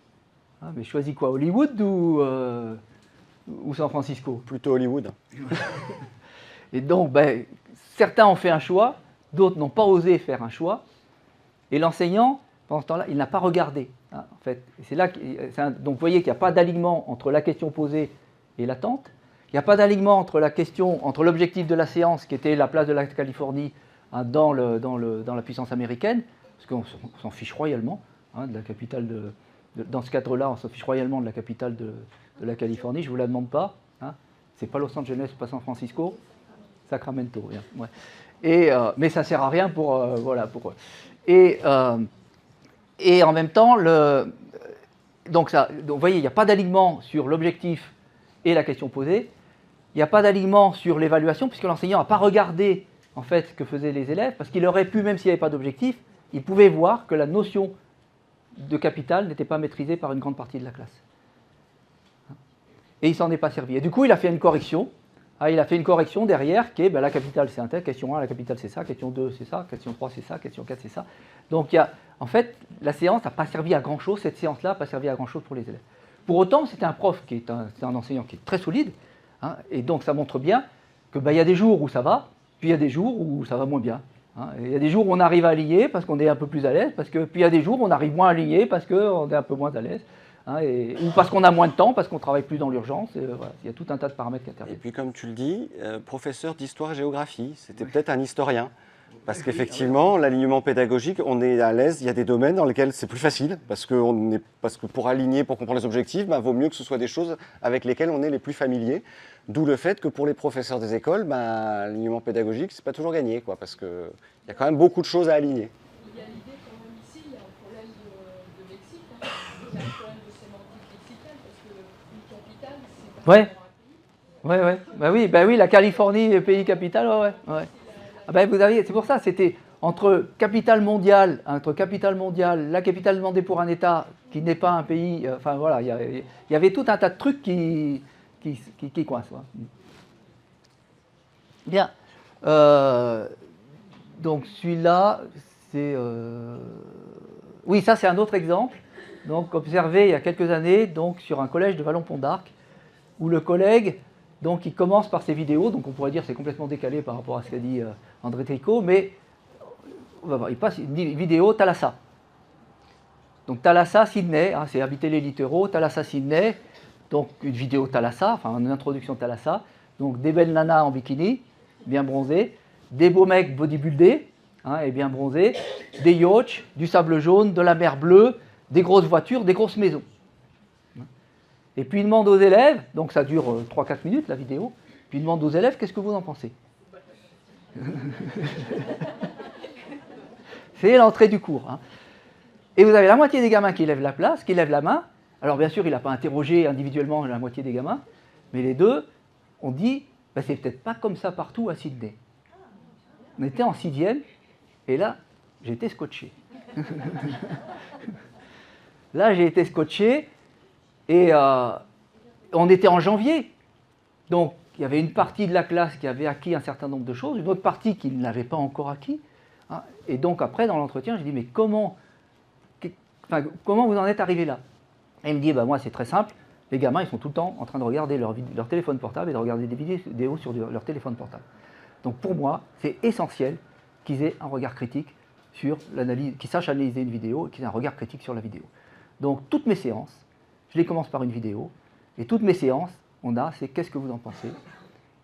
Mais choisis quoi, Hollywood ou San Francisco? Plutôt Hollywood. Et donc, certains ont fait un choix, d'autres n'ont pas osé faire un choix. Et l'enseignant, pendant ce temps-là, il n'a pas regardé. En fait, c'est là donc vous voyez qu'il n'y a pas d'alignement entre la question posée et l'attente. Il n'y a pas d'alignement entre l'objectif de la séance, qui était la place de la Californie dans la puissance américaine, parce qu'on s'en fiche royalement de la capitale dans ce cadre-là, on s'en fiche royalement de la capitale de la Californie, je ne vous la demande pas. C'est pas Los Angeles, pas San Francisco, Sacramento. Ouais. Mais ça ne sert à rien pour. Et en même temps, donc vous voyez, il n'y a pas d'alignement sur l'objectif et la question posée. Il n'y a pas d'alignement sur l'évaluation, puisque l'enseignant n'a pas regardé en fait ce que faisaient les élèves, parce qu'il aurait pu, même s'il n'y avait pas d'objectif, il pouvait voir que la notion de capital n'était pas maîtrisé par une grande partie de la classe. Et il ne s'en est pas servi. Et du coup, il a fait une correction. Il a fait une correction derrière qui est la capitale c'est un tel, question 1, la capitale c'est ça, question 2 c'est ça, question 3 c'est ça, question 4 c'est ça. Donc en fait, la séance n'a pas servi à grand chose, cette séance-là n'a pas servi à grand chose pour les élèves. Pour autant, c'était un prof qui est un enseignant qui est très solide, et donc ça montre bien que y a des jours où ça va, puis il y a des jours où ça va moins bien. Il y a des jours où on arrive à aligner parce qu'on est un peu plus à l'aise, puis il y a des jours où on arrive moins à aligner parce qu'on est un peu moins à l'aise, ou parce qu'on a moins de temps, parce qu'on travaille plus dans l'urgence. Voilà, il y a tout un tas de paramètres qui interviennent. Et puis comme tu le dis, professeur d'histoire-géographie, c'était peut-être un historien. Parce qu'effectivement, l'alignement pédagogique, on est à l'aise, il y a des domaines dans lesquels c'est plus facile, parce que pour aligner, pour comprendre les objectifs, vaut mieux que ce soit des choses avec lesquelles on est les plus familiers. D'où le fait que pour les professeurs des écoles, l'alignement pédagogique, c'est pas toujours gagné, parce qu'il y a quand même beaucoup de choses à aligner. Il y a l'idée quand même ici, il y a un problème de lexique, il y a un problème de sémantique lexicale, parce qu'une capitale, c'est pas un pays. Oui, la Californie, pays capital, ouais. Vous avez, c'est pour ça, c'était entre capitale mondiale, la capitale demandée pour un État qui n'est pas un pays, il y avait tout un tas de trucs qui coincent. Bien. Donc celui-là, c'est... Oui, ça c'est un autre exemple, donc observé il y a quelques années donc, sur un collège de Vallon-Pont d'Arc, où le collègue Donc il commence par ses vidéos, donc on pourrait dire que c'est complètement décalé par rapport à ce qu'a dit André Tricot, mais on va voir, il passe une vidéo Thalassa. Donc Thalassa, Sydney, hein, c'est Habiter les littoraux, Thalassa, Sydney, donc une vidéo Thalassa, enfin une introduction Thalassa, donc des belles nanas en bikini, bien bronzées, des beaux mecs bodybuildés, hein, et bien bronzés, des yachts, du sable jaune, de la mer bleue, des grosses voitures, des grosses maisons. Et puis il demande aux élèves, donc ça dure 3-4 minutes la vidéo, puis il demande aux élèves qu'est-ce que vous en pensez. C'est l'entrée du cours. Hein. Et vous avez la moitié des gamins qui lèvent la main. Alors bien sûr, il n'a pas interrogé individuellement la moitié des gamins, mais les deux ont dit, ben, c'est peut-être pas comme ça partout à Sydney. On était en 6e, et là, j'ai été scotché. Là, j'ai été scotché, et on était en janvier. Donc, il y avait une partie de la classe qui avait acquis un certain nombre de choses, une autre partie qui ne l'avait pas encore acquis. Hein. Et donc, après, dans l'entretien, j'ai dit, mais comment vous en êtes arrivé là? Et il me dit, bah, moi, c'est très simple. Les gamins, ils sont tout le temps en train de regarder leur téléphone portable et de regarder des vidéos sur leur téléphone portable. Donc, pour moi, c'est essentiel qu'ils aient un regard critique sur l'analyse, qu'ils sachent analyser une vidéo et qu'ils aient un regard critique sur la vidéo. Donc, toutes mes séances, je les commence par une vidéo, et toutes mes séances, c'est qu'est-ce que vous en pensez?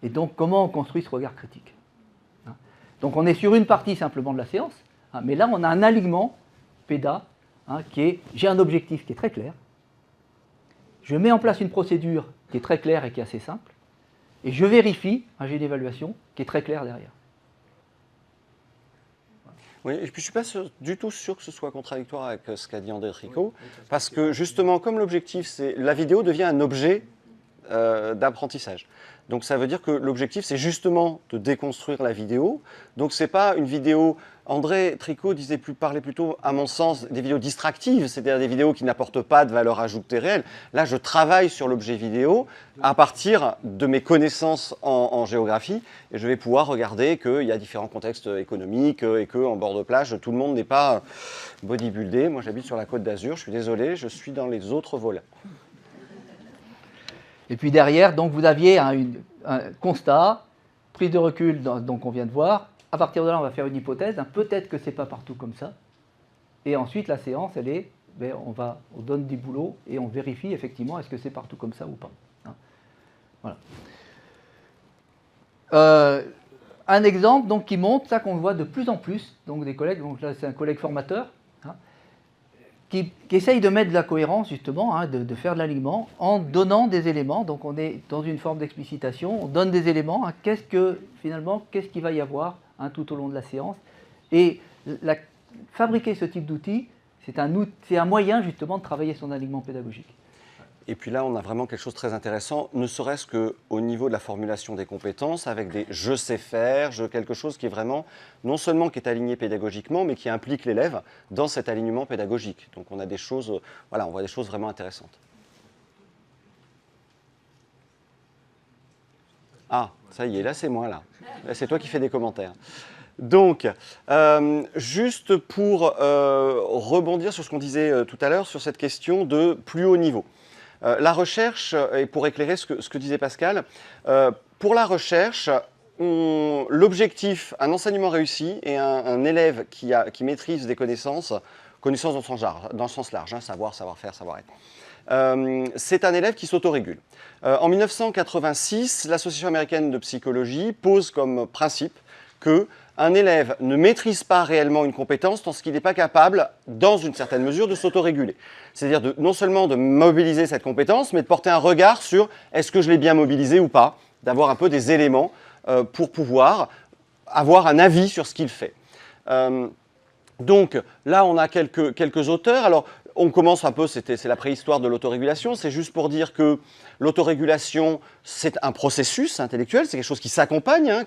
Et donc, comment on construit ce regard critique? Hein. Donc, on est sur une partie simplement de la séance, hein, mais là, on a un alignement PEDA, hein, qui est, j'ai un objectif qui est très clair, je mets en place une procédure qui est très claire et qui est assez simple, et je vérifie, hein, j'ai une évaluation qui est très claire derrière. Oui, et puis je ne suis pas du tout sûr que ce soit contradictoire avec ce qu'a dit André Tricot, parce que justement, comme l'objectif, c'est la vidéo devient un objet d'apprentissage. Donc ça veut dire que l'objectif, c'est justement de déconstruire la vidéo. Donc ce n'est pas une vidéo... André Tricot parlait plutôt, à mon sens, des vidéos distractives, c'est-à-dire des vidéos qui n'apportent pas de valeur ajoutée réelle. Là, je travaille sur l'objet vidéo à partir de mes connaissances en géographie, et je vais pouvoir regarder qu'il y a différents contextes économiques et qu'en bord de plage, tout le monde n'est pas bodybuildé. Moi, j'habite sur la Côte d'Azur, je suis désolé, je suis dans les autres volets. Et puis derrière, donc, vous aviez un constat, prise de recul, donc on vient de voir. À partir de là, on va faire une hypothèse. Hein, peut-être que ce n'est pas partout comme ça. Et ensuite, la séance, elle est, on donne des boulots et on vérifie effectivement est-ce que c'est partout comme ça ou pas. Hein. Voilà. Un exemple donc, qui montre, ça qu'on voit de plus en plus, donc des collègues, donc là c'est un collègue formateur, hein, qui essaye de mettre de la cohérence justement, hein, de faire de l'alignement en donnant des éléments. Donc on est dans une forme d'explicitation, on donne des éléments, hein, qu'est-ce qu'il va y avoir, hein, tout au long de la séance. Et fabriquer ce type d'outil, c'est un moyen justement de travailler son alignement pédagogique. Et puis là, on a vraiment quelque chose de très intéressant, ne serait-ce qu'au niveau de la formulation des compétences, avec des « je sais faire », quelque chose qui est vraiment, non seulement qui est aligné pédagogiquement, mais qui implique l'élève dans cet alignement pédagogique. Donc on a des choses, voilà, on voit des choses vraiment intéressantes. Ah, ça y est, là c'est moi, là. C'est toi qui fais des commentaires. Donc, juste pour rebondir sur ce qu'on disait tout à l'heure, sur cette question de plus haut niveau. La recherche, et pour éclairer ce que disait Pascal, pour la recherche, l'objectif, un enseignement réussi et un élève qui maîtrise des connaissances dans le sens large, hein, savoir, savoir-faire, savoir-être. C'est un élève qui s'autorégule. En 1986, l'Association américaine de psychologie pose comme principe qu'un élève ne maîtrise pas réellement une compétence tant qu'il n'est pas capable, dans une certaine mesure, de s'autoréguler. C'est-à-dire non seulement de mobiliser cette compétence, mais de porter un regard sur est-ce que je l'ai bien mobilisé ou pas, d'avoir un peu des éléments pour pouvoir avoir un avis sur ce qu'il fait. Donc là, on a quelques auteurs. Alors, on commence un peu, c'est la préhistoire de l'autorégulation, c'est juste pour dire que l'autorégulation, c'est un processus intellectuel, c'est quelque chose qui s'accompagne, hein,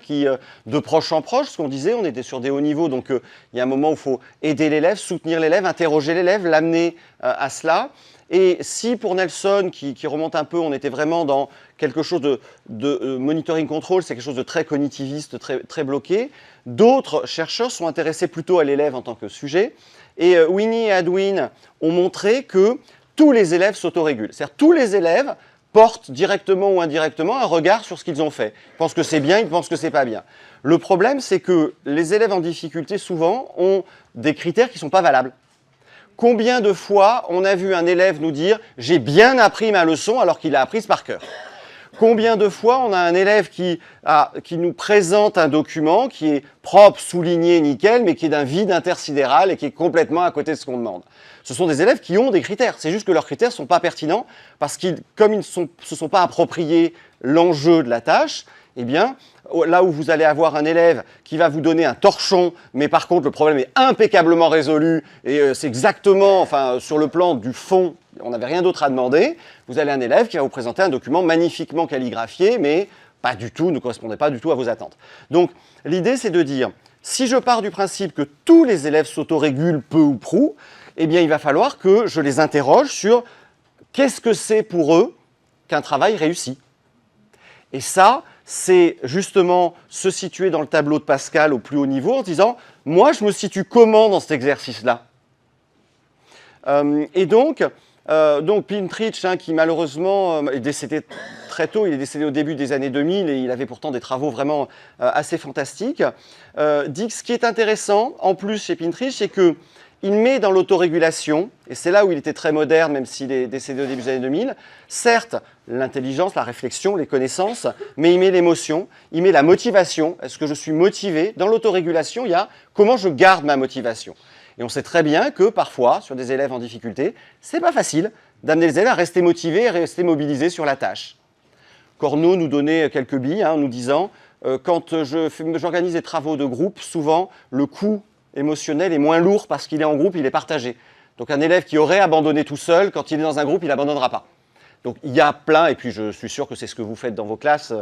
de proche en proche, ce qu'on disait, on était sur des hauts niveaux, donc il y a un moment où il faut aider l'élève, soutenir l'élève, interroger l'élève, l'amener à cela. Et si pour Nelson, qui remonte un peu, on était vraiment dans quelque chose de monitoring control, c'est quelque chose de très cognitiviste, très bloqué, d'autres chercheurs sont intéressés plutôt à l'élève en tant que sujet. Et Winnie et Hadwin ont montré que tous les élèves s'autorégulent. C'est-à-dire tous les élèves portent directement ou indirectement un regard sur ce qu'ils ont fait. Ils pensent que c'est bien, ils pensent que c'est pas bien. Le problème, c'est que les élèves en difficulté, souvent, ont des critères qui ne sont pas valables. Combien de fois on a vu un élève nous dire « j'ai bien appris ma leçon » alors qu'il a apprise par cœur? Combien de fois on a un élève qui nous présente un document qui est propre, souligné, nickel, mais qui est d'un vide intersidéral et qui est complètement à côté de ce qu'on demande? Ce sont des élèves qui ont des critères. C'est juste que leurs critères ne sont pas pertinents parce qu'ils, comme ils ne se sont pas appropriés l'enjeu de la tâche, eh bien, là où vous allez avoir un élève qui va vous donner un torchon, mais par contre le problème est impeccablement résolu et c'est exactement, enfin, sur le plan du fond, on n'avait rien d'autre à demander, vous avez un élève qui va vous présenter un document magnifiquement calligraphié, mais pas du tout, ne correspondait pas du tout à vos attentes. Donc, l'idée, c'est de dire, si je pars du principe que tous les élèves s'autorégulent peu ou prou, eh bien, il va falloir que je les interroge sur qu'est-ce que c'est pour eux qu'un travail réussi. Et ça, c'est justement se situer dans le tableau de Pascal au plus haut niveau en disant « moi, je me situe comment dans cet exercice-là » Et donc Pintrich, qui malheureusement est décédé très tôt, il est décédé au début des années 2000 et il avait pourtant des travaux vraiment assez fantastiques, dit que ce qui est intéressant, en plus chez Pintrich, c'est qu'il met dans l'autorégulation, et c'est là où il était très moderne, même s'il est décédé au début des années 2000, certes, l'intelligence, la réflexion, les connaissances, mais il met l'émotion, il met la motivation. Est-ce que je suis motivé? Dans l'autorégulation, il y a comment je garde ma motivation. Et on sait très bien que parfois, sur des élèves en difficulté, c'est pas facile d'amener les élèves à rester motivés et rester mobilisés sur la tâche. Corneau nous donnait quelques billes, en nous disant quand j'organise des travaux de groupe, souvent le coût émotionnel est moins lourd parce qu'il est en groupe, il est partagé. Donc un élève qui aurait abandonné tout seul, quand il est dans un groupe, il n'abandonnera pas. Donc il y a plein, et puis je suis sûr que c'est ce que vous faites dans vos classes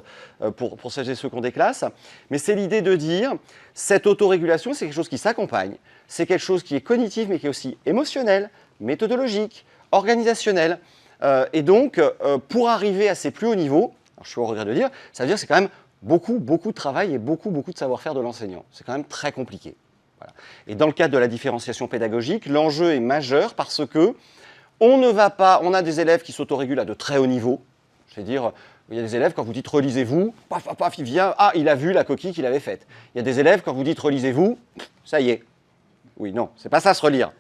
pour celles et ceux qui ont des classes, mais c'est l'idée de dire, cette autorégulation, c'est quelque chose qui s'accompagne, c'est quelque chose qui est cognitif, mais qui est aussi émotionnel, méthodologique, organisationnel. Et donc, pour arriver à ces plus hauts niveaux, alors je suis au regret de le dire, ça veut dire que c'est quand même beaucoup de travail et beaucoup de savoir-faire de l'enseignant. C'est quand même très compliqué. Voilà. Et dans le cadre de la différenciation pédagogique, l'enjeu est majeur parce que on a des élèves qui s'autorégulent à de très haut niveau. C'est-à-dire, il y a des élèves, quand vous dites « relisez-vous », paf, paf, paf, il vient, ah, il a vu la coquille qu'il avait faite. Il y a des élèves, quand vous dites « relisez-vous », ça y est. Oui, non, c'est pas ça se relire.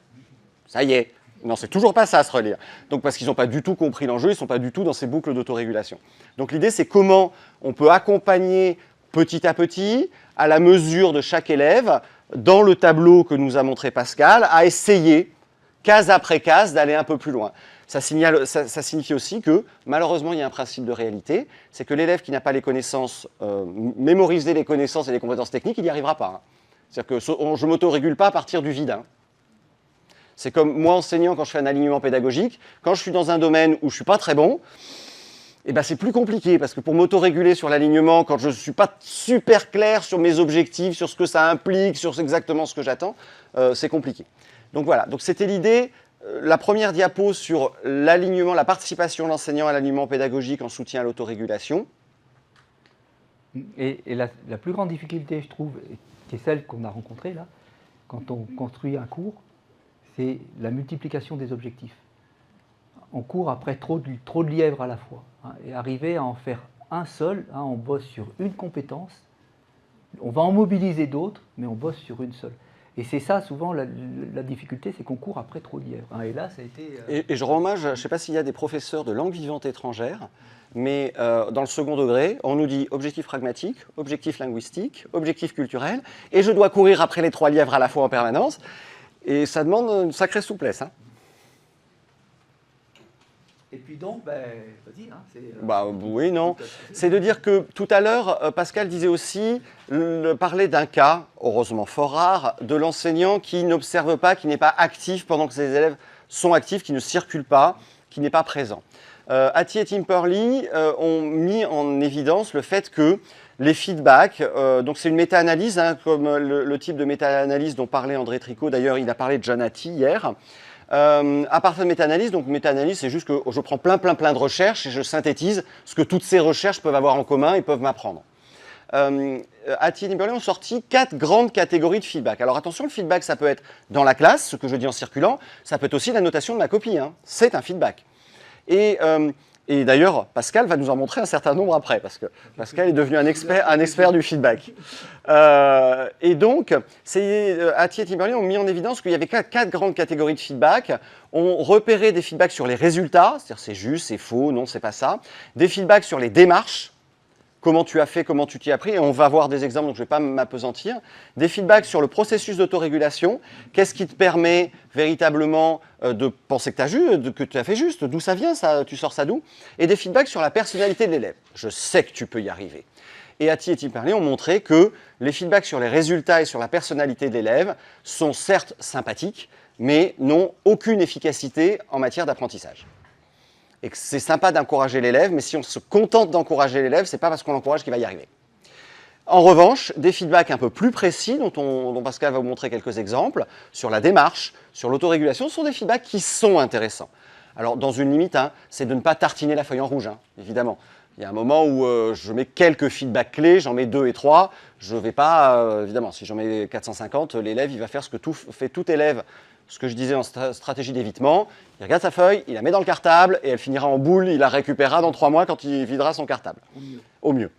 Ça y est. Non, c'est toujours pas ça se relire. Donc, parce qu'ils n'ont pas du tout compris l'enjeu, ils ne sont pas du tout dans ces boucles d'autorégulation. Donc, l'idée, c'est comment on peut accompagner petit à petit, à la mesure de chaque élève, dans le tableau que nous a montré Pascal, à essayer, case après case, d'aller un peu plus loin. Ça signifie aussi que, malheureusement, il y a un principe de réalité, c'est que l'élève qui n'a pas les connaissances, mémoriser les connaissances et les compétences techniques, il n'y arrivera pas. C'est-à-dire que je ne m'autorégule pas à partir du vide. C'est comme moi, enseignant, quand je fais un alignement pédagogique, quand je suis dans un domaine où je ne suis pas très bon, eh ben, c'est plus compliqué, parce que pour m'autoréguler sur l'alignement, quand je ne suis pas super clair sur mes objectifs, sur ce que ça implique, sur exactement ce que j'attends, c'est compliqué. Donc voilà, donc c'était l'idée, la première diapo sur l'alignement, la participation de l'enseignant à l'alignement pédagogique en soutien à l'autorégulation. Et la plus grande difficulté, je trouve, qui est celle qu'on a rencontrée là, quand on construit un cours, c'est la multiplication des objectifs. On court après trop de lièvres à la fois. Et arriver à en faire un seul, on bosse sur une compétence, on va en mobiliser d'autres, mais on bosse sur une seule. Et c'est ça, souvent, la difficulté, c'est qu'on court après trop de lièvres. Et là, ça a été... Et je rends hommage, je ne sais pas s'il y a des professeurs de langue vivante étrangère, mais dans le second degré, on nous dit objectif pragmatique, objectif linguistique, objectif culturel, et je dois courir après les 3 lièvres à la fois en permanence, et ça demande une sacrée souplesse. Et puis donc, vas-y. Oui, non. C'est de dire que tout à l'heure, Pascal disait aussi, parler d'un cas, heureusement fort rare, de l'enseignant qui n'observe pas, qui n'est pas actif pendant que ses élèves sont actifs, qui ne circulent pas, qui n'est pas présent. Hattie et Timperley ont mis en évidence le fait que les feedbacks, donc c'est une méta-analyse, comme le type de méta-analyse dont parlait André Tricot, d'ailleurs il a parlé de John Hattie hier. À partir de méta-analyse, donc méta-analyse c'est juste que je prends plein de recherches et je synthétise ce que toutes ces recherches peuvent avoir en commun et peuvent m'apprendre. Hattie et Timperley ont sorti 4 grandes catégories de feedback. Alors attention, le feedback ça peut être dans la classe, ce que je dis en circulant, ça peut être aussi la notation de ma copie, c'est un feedback. Et Et d'ailleurs, Pascal va nous en montrer un certain nombre après, parce que Pascal est devenu un expert du feedback. Et donc, Hattie et Timberley ont mis en évidence qu'il y avait quatre grandes catégories de feedback. On repérait des feedbacks sur les résultats, c'est-à-dire c'est juste, c'est faux, non, c'est pas ça. Des feedbacks sur les démarches, comment tu as fait, comment tu t'y as pris, et on va voir des exemples, donc je ne vais pas m'appesantir. Des feedbacks sur le processus d'autorégulation, qu'est-ce qui te permet véritablement de penser que tu as fait juste, d'où ça vient, ça, tu sors ça d'où, et des feedbacks sur la personnalité de l'élève. Je sais que tu peux y arriver. Et Hattie et Timberley ont montré que les feedbacks sur les résultats et sur la personnalité de l'élève sont certes sympathiques, mais n'ont aucune efficacité en matière d'apprentissage. Et que c'est sympa d'encourager l'élève, mais si on se contente d'encourager l'élève, ce n'est pas parce qu'on l'encourage qu'il va y arriver. En revanche, des feedbacks un peu plus précis, dont Pascal va vous montrer quelques exemples, sur la démarche, sur l'autorégulation, sont des feedbacks qui sont intéressants. Alors, dans une limite, c'est de ne pas tartiner la feuille en rouge, évidemment. Il y a un moment où je mets quelques feedbacks clés, j'en mets 2 et 3, je ne vais pas, évidemment, si j'en mets 450, l'élève, il va faire ce que fait tout élève. Ce que je disais en stratégie d'évitement, il regarde sa feuille, il la met dans le cartable et elle finira en boule, il la récupérera dans 3 mois quand il videra son cartable. Au mieux.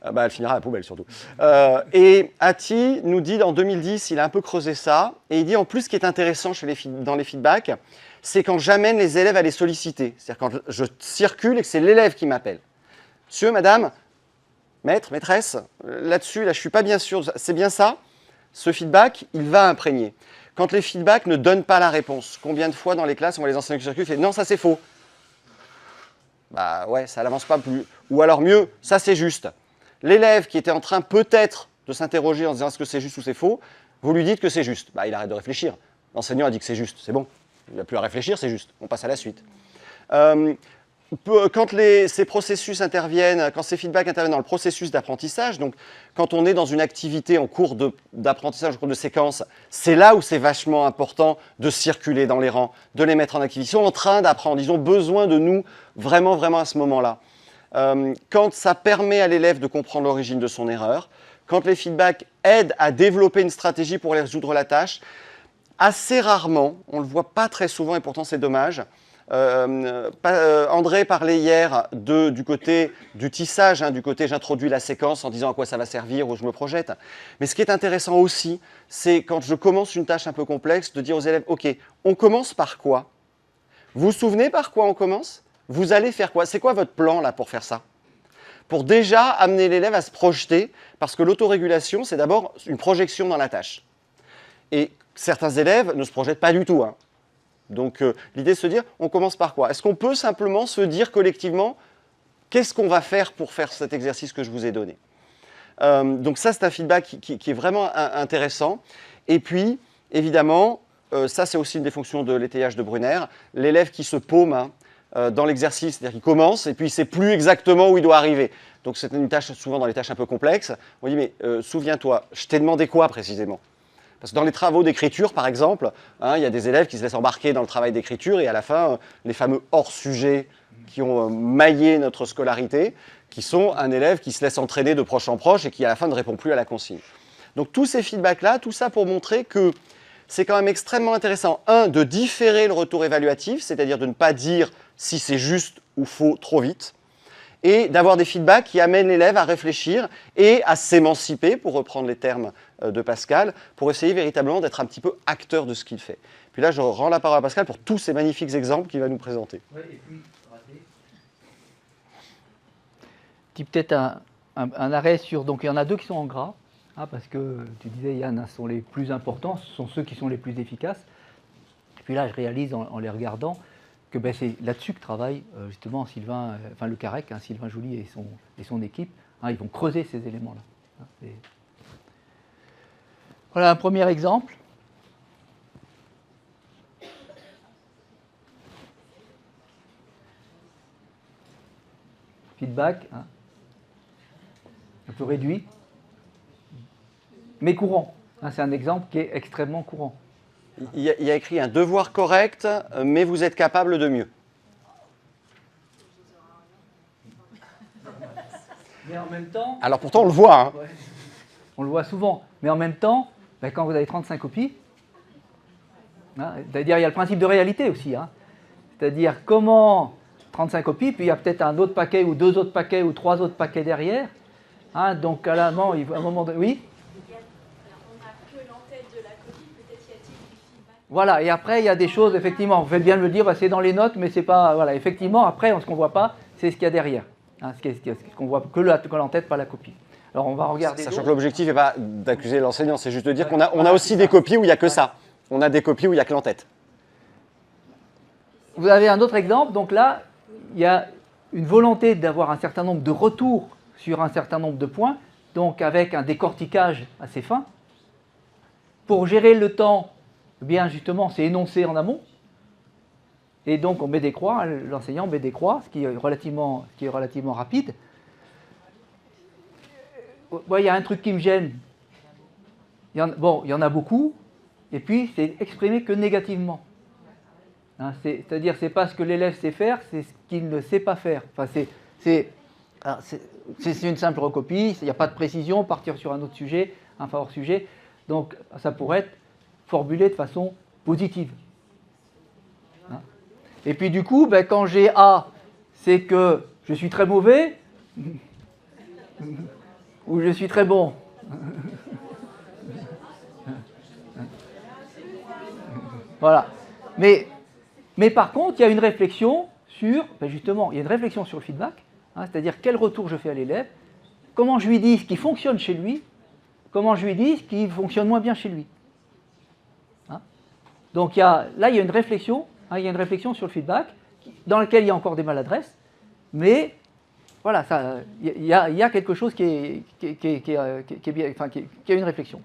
Elle finira à la poubelle surtout. Et Hattie nous dit en 2010, il a un peu creusé ça, et il dit en plus ce qui est intéressant dans les feedbacks, c'est quand j'amène les élèves à les solliciter. C'est-à-dire quand je circule et que c'est l'élève qui m'appelle. Monsieur, madame, maître, maîtresse, là-dessus, je ne suis pas bien sûr, c'est bien ça? Ce feedback, il va imprégner. Quand les feedbacks ne donnent pas la réponse, combien de fois dans les classes on voit les enseignants qui circulent et non, ça c'est faux. Bah ouais, ça n'avance pas plus. Ou alors mieux, ça c'est juste. L'élève qui était en train peut-être de s'interroger en disant est-ce que c'est juste ou c'est faux, vous lui dites que c'est juste. Bah il arrête de réfléchir. L'enseignant a dit que c'est juste, c'est bon. Il n'a plus à réfléchir, c'est juste. On passe à la suite. Quand ces processus interviennent, quand ces feedbacks interviennent dans le processus d'apprentissage, donc quand on est dans une activité en cours d'apprentissage, en cours de séquence, c'est là où c'est vachement important de circuler dans les rangs, de les mettre en activité. Ils sont en train d'apprendre, ils ont besoin de nous vraiment, vraiment à ce moment-là. Quand ça permet à l'élève de comprendre l'origine de son erreur, quand les feedbacks aident à développer une stratégie pour aller résoudre la tâche, assez rarement, on ne le voit pas très souvent et pourtant c'est dommage. André parlait hier du côté du tissage, du côté j'introduis la séquence en disant à quoi ça va servir ou je me projette. Mais ce qui est intéressant aussi, c'est quand je commence une tâche un peu complexe, de dire aux élèves, ok, on commence par quoi? Vous vous souvenez par quoi on commence? Vous allez faire quoi? C'est quoi votre plan là pour faire ça? Pour déjà amener l'élève à se projeter, parce que l'autorégulation, c'est d'abord une projection dans la tâche. Et certains élèves ne se projettent pas du tout. Donc l'idée, c'est de se dire, on commence par quoi? Est-ce qu'on peut simplement se dire collectivement, qu'est-ce qu'on va faire pour faire cet exercice que je vous ai donné? Donc ça, c'est un feedback qui est vraiment intéressant. Et puis, évidemment, ça, c'est aussi une des fonctions de l'étayage de Brunner, l'élève qui se paume dans l'exercice, c'est-à-dire qu'il commence et puis il ne sait plus exactement où il doit arriver. Donc c'est une tâche, souvent dans les tâches un peu complexes, on dit, mais souviens-toi, je t'ai demandé quoi précisément? Parce que dans les travaux d'écriture, par exemple, il y a des élèves qui se laissent embarquer dans le travail d'écriture et à la fin, les fameux hors-sujets qui ont maillé notre scolarité, qui sont un élève qui se laisse entraîner de proche en proche et qui à la fin ne répond plus à la consigne. Donc tous ces feedbacks-là, tout ça pour montrer que c'est quand même extrêmement intéressant, de différer le retour évaluatif, c'est-à-dire de ne pas dire si c'est juste ou faux trop vite, et d'avoir des feedbacks qui amènent l'élève à réfléchir et à s'émanciper, pour reprendre les termes de Pascal, pour essayer véritablement d'être un petit peu acteur de ce qu'il fait. Puis là, je rends la parole à Pascal pour tous ces magnifiques exemples qu'il va nous présenter. Ouais, et puis, petit peut-être un arrêt sur... Donc il y en a 2 qui sont en gras, parce que tu disais, Yann, sont les plus importants, ce sont ceux qui sont les plus efficaces. Et puis là, je réalise en les regardant que c'est là-dessus que travaille justement Sylvain, le CAREC, Sylvain Joly et son équipe. Ils vont creuser ces éléments-là. Voilà un premier exemple. Feedback, un peu réduit, mais courant. C'est un exemple qui est extrêmement courant. Il y a écrit un devoir correct, mais vous êtes capable de mieux. Mais en même temps... Alors pourtant, on le voit. Ouais, on le voit souvent. Mais en même temps, quand vous avez 35 copies, c'est-à-dire il y a le principe de réalité aussi. C'est-à-dire comment 35 copies, puis il y a peut-être un autre paquet, ou 2 autres paquets, ou 3 autres paquets derrière. Hein, donc à un moment donné, oui. On n'a que l'entête de la copie, peut-être y a-t-il du feedback. Voilà, et après il y a des choses, effectivement, vous faites bien de le dire, bah, c'est dans les notes, mais c'est pas. Voilà, effectivement, après, ce qu'on ne voit pas, c'est ce qu'il y a derrière. Hein, ce qu'on voit que l'entête, pas la copie. Alors on va regarder. Sachant que l'objectif n'est pas d'accuser l'enseignant, c'est juste de dire qu'on a aussi des copies où il n'y a que ça. On a des copies où il n'y a que l'entête. Vous avez un autre exemple, donc là, il y a une volonté d'avoir un certain nombre de retours sur un certain nombre de points, donc avec un décortiquage assez fin. Pour gérer le temps, eh bien justement, c'est énoncé en amont. Et donc on met des croix, l'enseignant met des croix, ce qui est relativement rapide. Il y a un truc qui me gêne. Il y en a beaucoup, et puis c'est exprimé que négativement. Hein, c'est-à-dire, c'est pas ce que l'élève sait faire, c'est ce qu'il ne sait pas faire. Enfin, c'est une simple recopie, il n'y a pas de précision, partir sur un autre sujet, un hors sujet. Donc, ça pourrait être formulé de façon positive. Hein. Et puis, du coup, ben, quand j'ai A, c'est que je suis très mauvais ou je suis très bon. Voilà. Mais par contre, il y a une réflexion sur, ben justement, il y a une réflexion sur le feedback, hein, c'est-à-dire quel retour je fais à l'élève, comment je lui dis ce qui fonctionne chez lui, comment je lui dis ce qui fonctionne moins bien chez lui. Hein. Donc là, il y a une réflexion, hein, il y a une réflexion sur le feedback, dans laquelle il y a encore des maladresses, mais voilà, il y a quelque chose qui est bien, enfin, qui a une réflexion.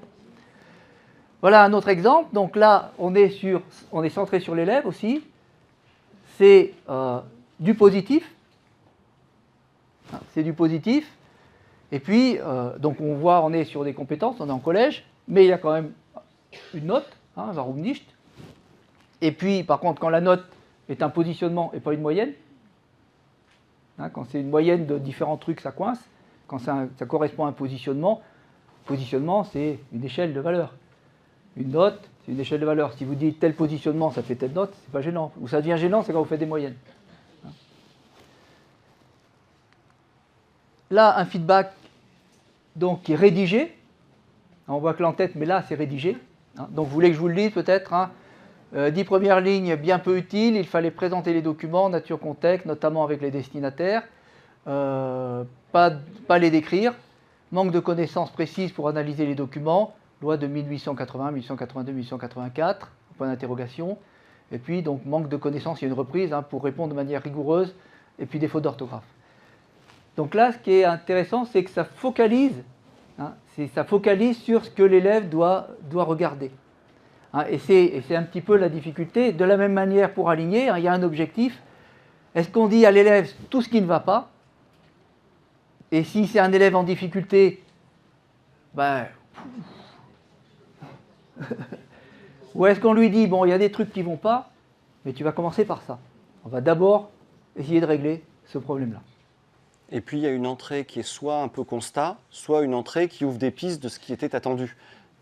Voilà un autre exemple. Donc là, on est centré sur l'élève aussi. C'est du positif. C'est du positif. Et puis, donc on voit, on est sur des compétences, on est en collège, mais il y a quand même une note, hein, warum nicht. Et puis, par contre, quand la note est un positionnement et pas une moyenne, hein, quand c'est une moyenne de différents trucs, ça coince. Quand ça correspond à un positionnement, c'est une échelle de valeurs. Une note, c'est une échelle de valeurs. Si vous dites tel positionnement, ça fait telle note, c'est pas gênant. Où ça devient gênant, c'est quand vous faites des moyennes. Là, un feedback donc, qui est rédigé. On voit que l'entête, mais là, c'est rédigé. Donc, vous voulez que je vous le dise peut-être, hein. 10 premières lignes bien peu utiles. Il fallait présenter les documents, nature, contexte, notamment avec les destinataires. Pas les décrire. Manque de connaissances précises pour analyser les documents. Loi de 1880, 1882, 1884, point d'interrogation. Et puis, donc, manque de connaissances, il y a une reprise, hein, pour répondre de manière rigoureuse, et puis des fautes d'orthographe. Donc là, ce qui est intéressant, c'est que ça focalise, hein, ça focalise sur ce que l'élève doit regarder. Hein, et c'est un petit peu la difficulté. De la même manière, pour aligner, hein, il y a un objectif. Est-ce qu'on dit à l'élève tout ce qui ne va pas? Et si c'est un élève en difficulté, ben... Ou est-ce qu'on lui dit, bon, il y a des trucs qui ne vont pas, mais tu vas commencer par ça. On va d'abord essayer de régler ce problème-là. Et puis, il y a une entrée qui est soit un peu constat, soit une entrée qui ouvre des pistes de ce qui était attendu.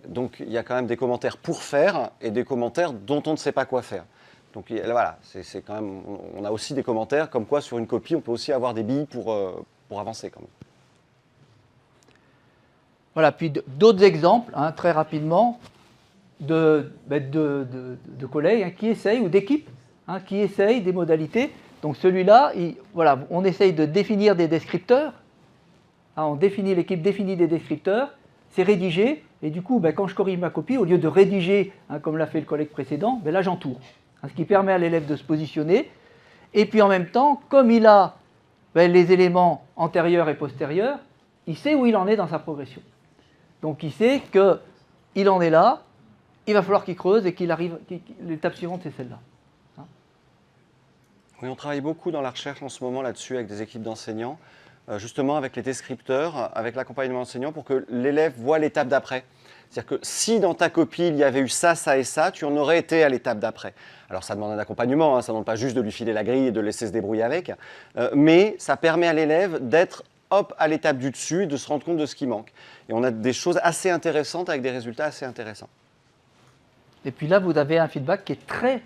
Donc, il y a quand même des commentaires pour faire et des commentaires dont on ne sait pas quoi faire. Donc, voilà, c'est quand même, on a aussi des commentaires comme quoi, sur une copie, on peut aussi avoir des billes pour avancer quand même. Voilà, puis d'autres exemples, hein, très rapidement, de collègues, hein, qui essayent, ou d'équipes, hein, qui essayent des modalités. Donc celui-là, voilà, on essaye de définir des descripteurs. Hein, l'équipe définit des descripteurs, c'est rédigé, et du coup, ben, quand je corrige ma copie, au lieu de rédiger, hein, comme l'a fait le collègue précédent, ben, là j'entoure. Hein, ce qui permet à l'élève de se positionner. Et puis en même temps, comme il a ben, les éléments antérieurs et postérieurs, il sait où il en est dans sa progression. Donc il sait qu'il en est là, il va falloir qu'il creuse et qu'il arrive. L'étape suivante, c'est celle-là. Hein. Oui, on travaille beaucoup dans la recherche en ce moment là-dessus avec des équipes d'enseignants, justement avec les descripteurs, avec l'accompagnement enseignant pour que l'élève voit l'étape d'après. C'est-à-dire que si dans ta copie il y avait eu ça, ça et ça, tu en aurais été à l'étape d'après. Alors ça demande un accompagnement, hein, ça ne demande pas juste de lui filer la grille et de laisser se débrouiller avec, mais ça permet à l'élève d'être à l'étape du dessus et de se rendre compte de ce qui manque. Et on a des choses assez intéressantes avec des résultats assez intéressants. Et puis là, vous avez un feedback qui est très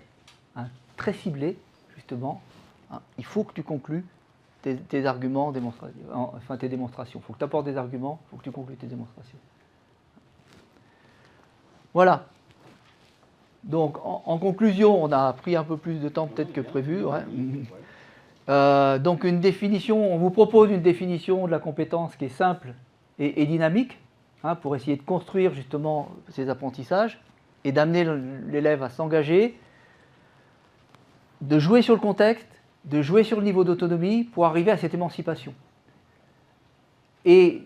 ciblé, justement, hein, il faut que tu conclues tes arguments, enfin tes démonstrations. Il faut que tu apportes des arguments, il faut que tu conclues tes démonstrations. Voilà. Donc, en conclusion, on a pris un peu plus de temps peut-être que prévu. Ouais. Donc, une définition, on vous propose une définition de la compétence qui est simple et dynamique, hein, pour essayer de construire justement ces apprentissages et d'amener l'élève à s'engager, de jouer sur le contexte, de jouer sur le niveau d'autonomie pour arriver à cette émancipation. Et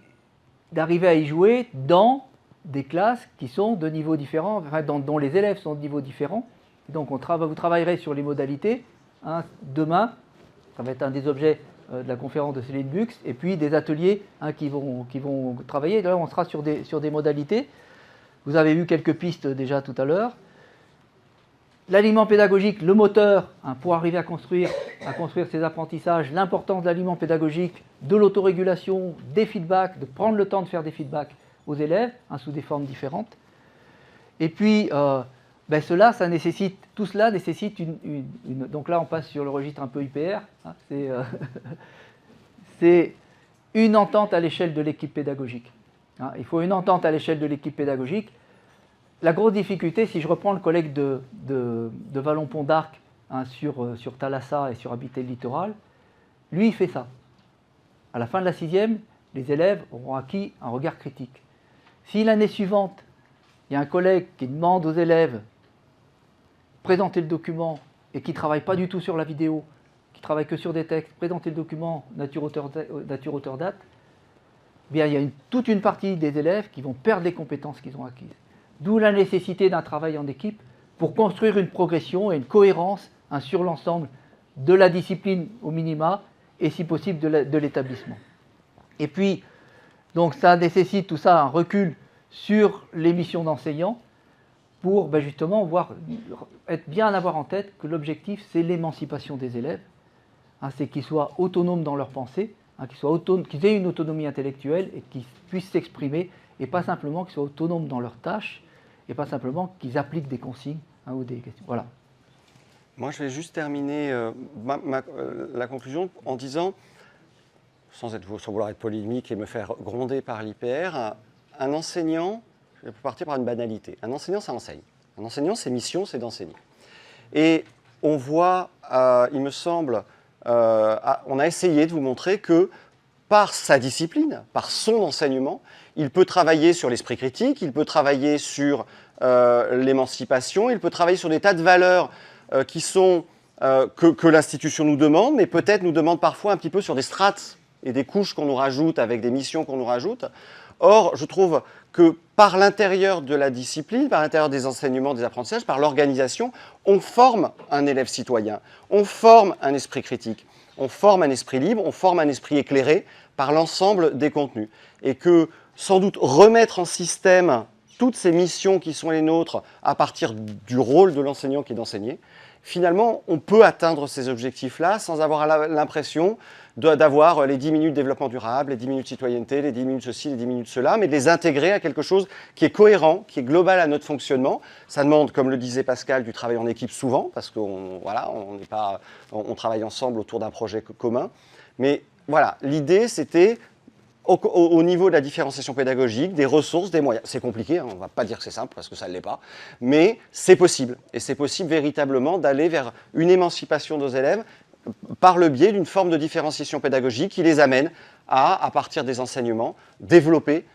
d'arriver à y jouer dans des classes qui sont de niveaux différents, enfin, dont les élèves sont de niveaux différents. Donc vous travaillerez sur les modalités. Hein, demain, ça va être un des objets de la conférence de Céline Bux, et puis des ateliers, hein, qui vont travailler. Là, on sera sur des modalités. Vous avez vu quelques pistes déjà tout à l'heure. L'aliment pédagogique, le moteur, hein, pour arriver à construire ces apprentissages, l'importance de l'aliment pédagogique, de l'autorégulation, des feedbacks, de prendre le temps de faire des feedbacks aux élèves, hein, sous des formes différentes. Et puis, tout cela nécessite donc là, on passe sur le registre un peu IPR. Hein, c'est une entente à l'échelle de l'équipe pédagogique. Hein, il faut une entente à l'échelle de l'équipe pédagogique. La grosse difficulté, si je reprends le collègue de Vallon-Pont d'Arc, hein, sur Thalassa et sur Habiter le littoral, lui, il fait ça. À la fin de la 6e, les élèves auront acquis un regard critique. Si l'année suivante, il y a un collègue qui demande aux élèves de présenter le document et qui ne travaille pas du tout sur la vidéo, qui ne travaille que sur des textes, présenter le document nature-auteur-date, bien, il y a toute une partie des élèves qui vont perdre les compétences qu'ils ont acquises. D'où la nécessité d'un travail en équipe pour construire une progression et une cohérence, hein, sur l'ensemble de la discipline au minima et si possible de l'établissement. Et puis, donc ça nécessite tout ça un recul sur les missions d'enseignants pour justement avoir en tête que l'objectif, c'est l'émancipation des élèves, hein, c'est qu'ils soient autonomes dans leur pensée, hein, qu'ils aient une autonomie intellectuelle et qu'ils puissent s'exprimer, et pas simplement qu'ils soient autonomes dans leurs tâches, et pas simplement qu'ils appliquent des consignes, hein, ou des questions. Voilà. Moi, je vais juste terminer la conclusion en disant, sans vouloir être polémique et me faire gronder par l'IPR, un enseignant, je vais partir par une banalité, un enseignant, ça enseigne. Un enseignant, ses missions, c'est d'enseigner. Et on voit, il me semble, on a essayé de vous montrer que par sa discipline, par son enseignement, il peut travailler sur l'esprit critique, il peut travailler sur l'émancipation, il peut travailler sur des tas de valeurs qui sont, que l'institution nous demande, mais peut-être nous demande parfois un petit peu sur des strates et des couches qu'on nous rajoute avec des missions qu'on nous rajoute. Or, je trouve que par l'intérieur de la discipline, par l'intérieur des enseignements, des apprentissages, par l'organisation, on forme un élève citoyen, on forme un esprit critique, on forme un esprit libre, on forme un esprit éclairé par l'ensemble des contenus. Et que, sans doute, remettre en système toutes ces missions qui sont les nôtres à partir du rôle de l'enseignant qui est d'enseigner, finalement, on peut atteindre ces objectifs-là sans avoir l'impression d'avoir les 10 minutes développement durable, les 10 minutes citoyenneté, les 10 minutes ceci, les 10 minutes cela, mais de les intégrer à quelque chose qui est cohérent, qui est global à notre fonctionnement. Ça demande, comme le disait Pascal, du travail en équipe souvent, parce qu'on on travaille ensemble autour d'un projet commun. Mais voilà, l'idée, c'était au niveau de la différenciation pédagogique, des ressources, des moyens. C'est compliqué, hein, on ne va pas dire que c'est simple, parce que ça ne l'est pas, mais c'est possible. Et c'est possible véritablement d'aller vers une émancipation de nos élèves par le biais d'une forme de différenciation pédagogique qui les amène à partir des enseignements, développer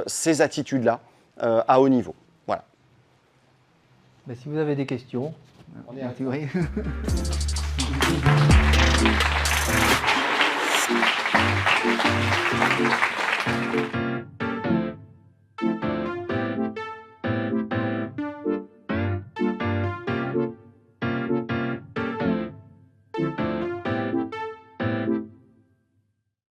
ces attitudes-là à haut niveau. Voilà. Ben, si vous avez des questions, on est oui.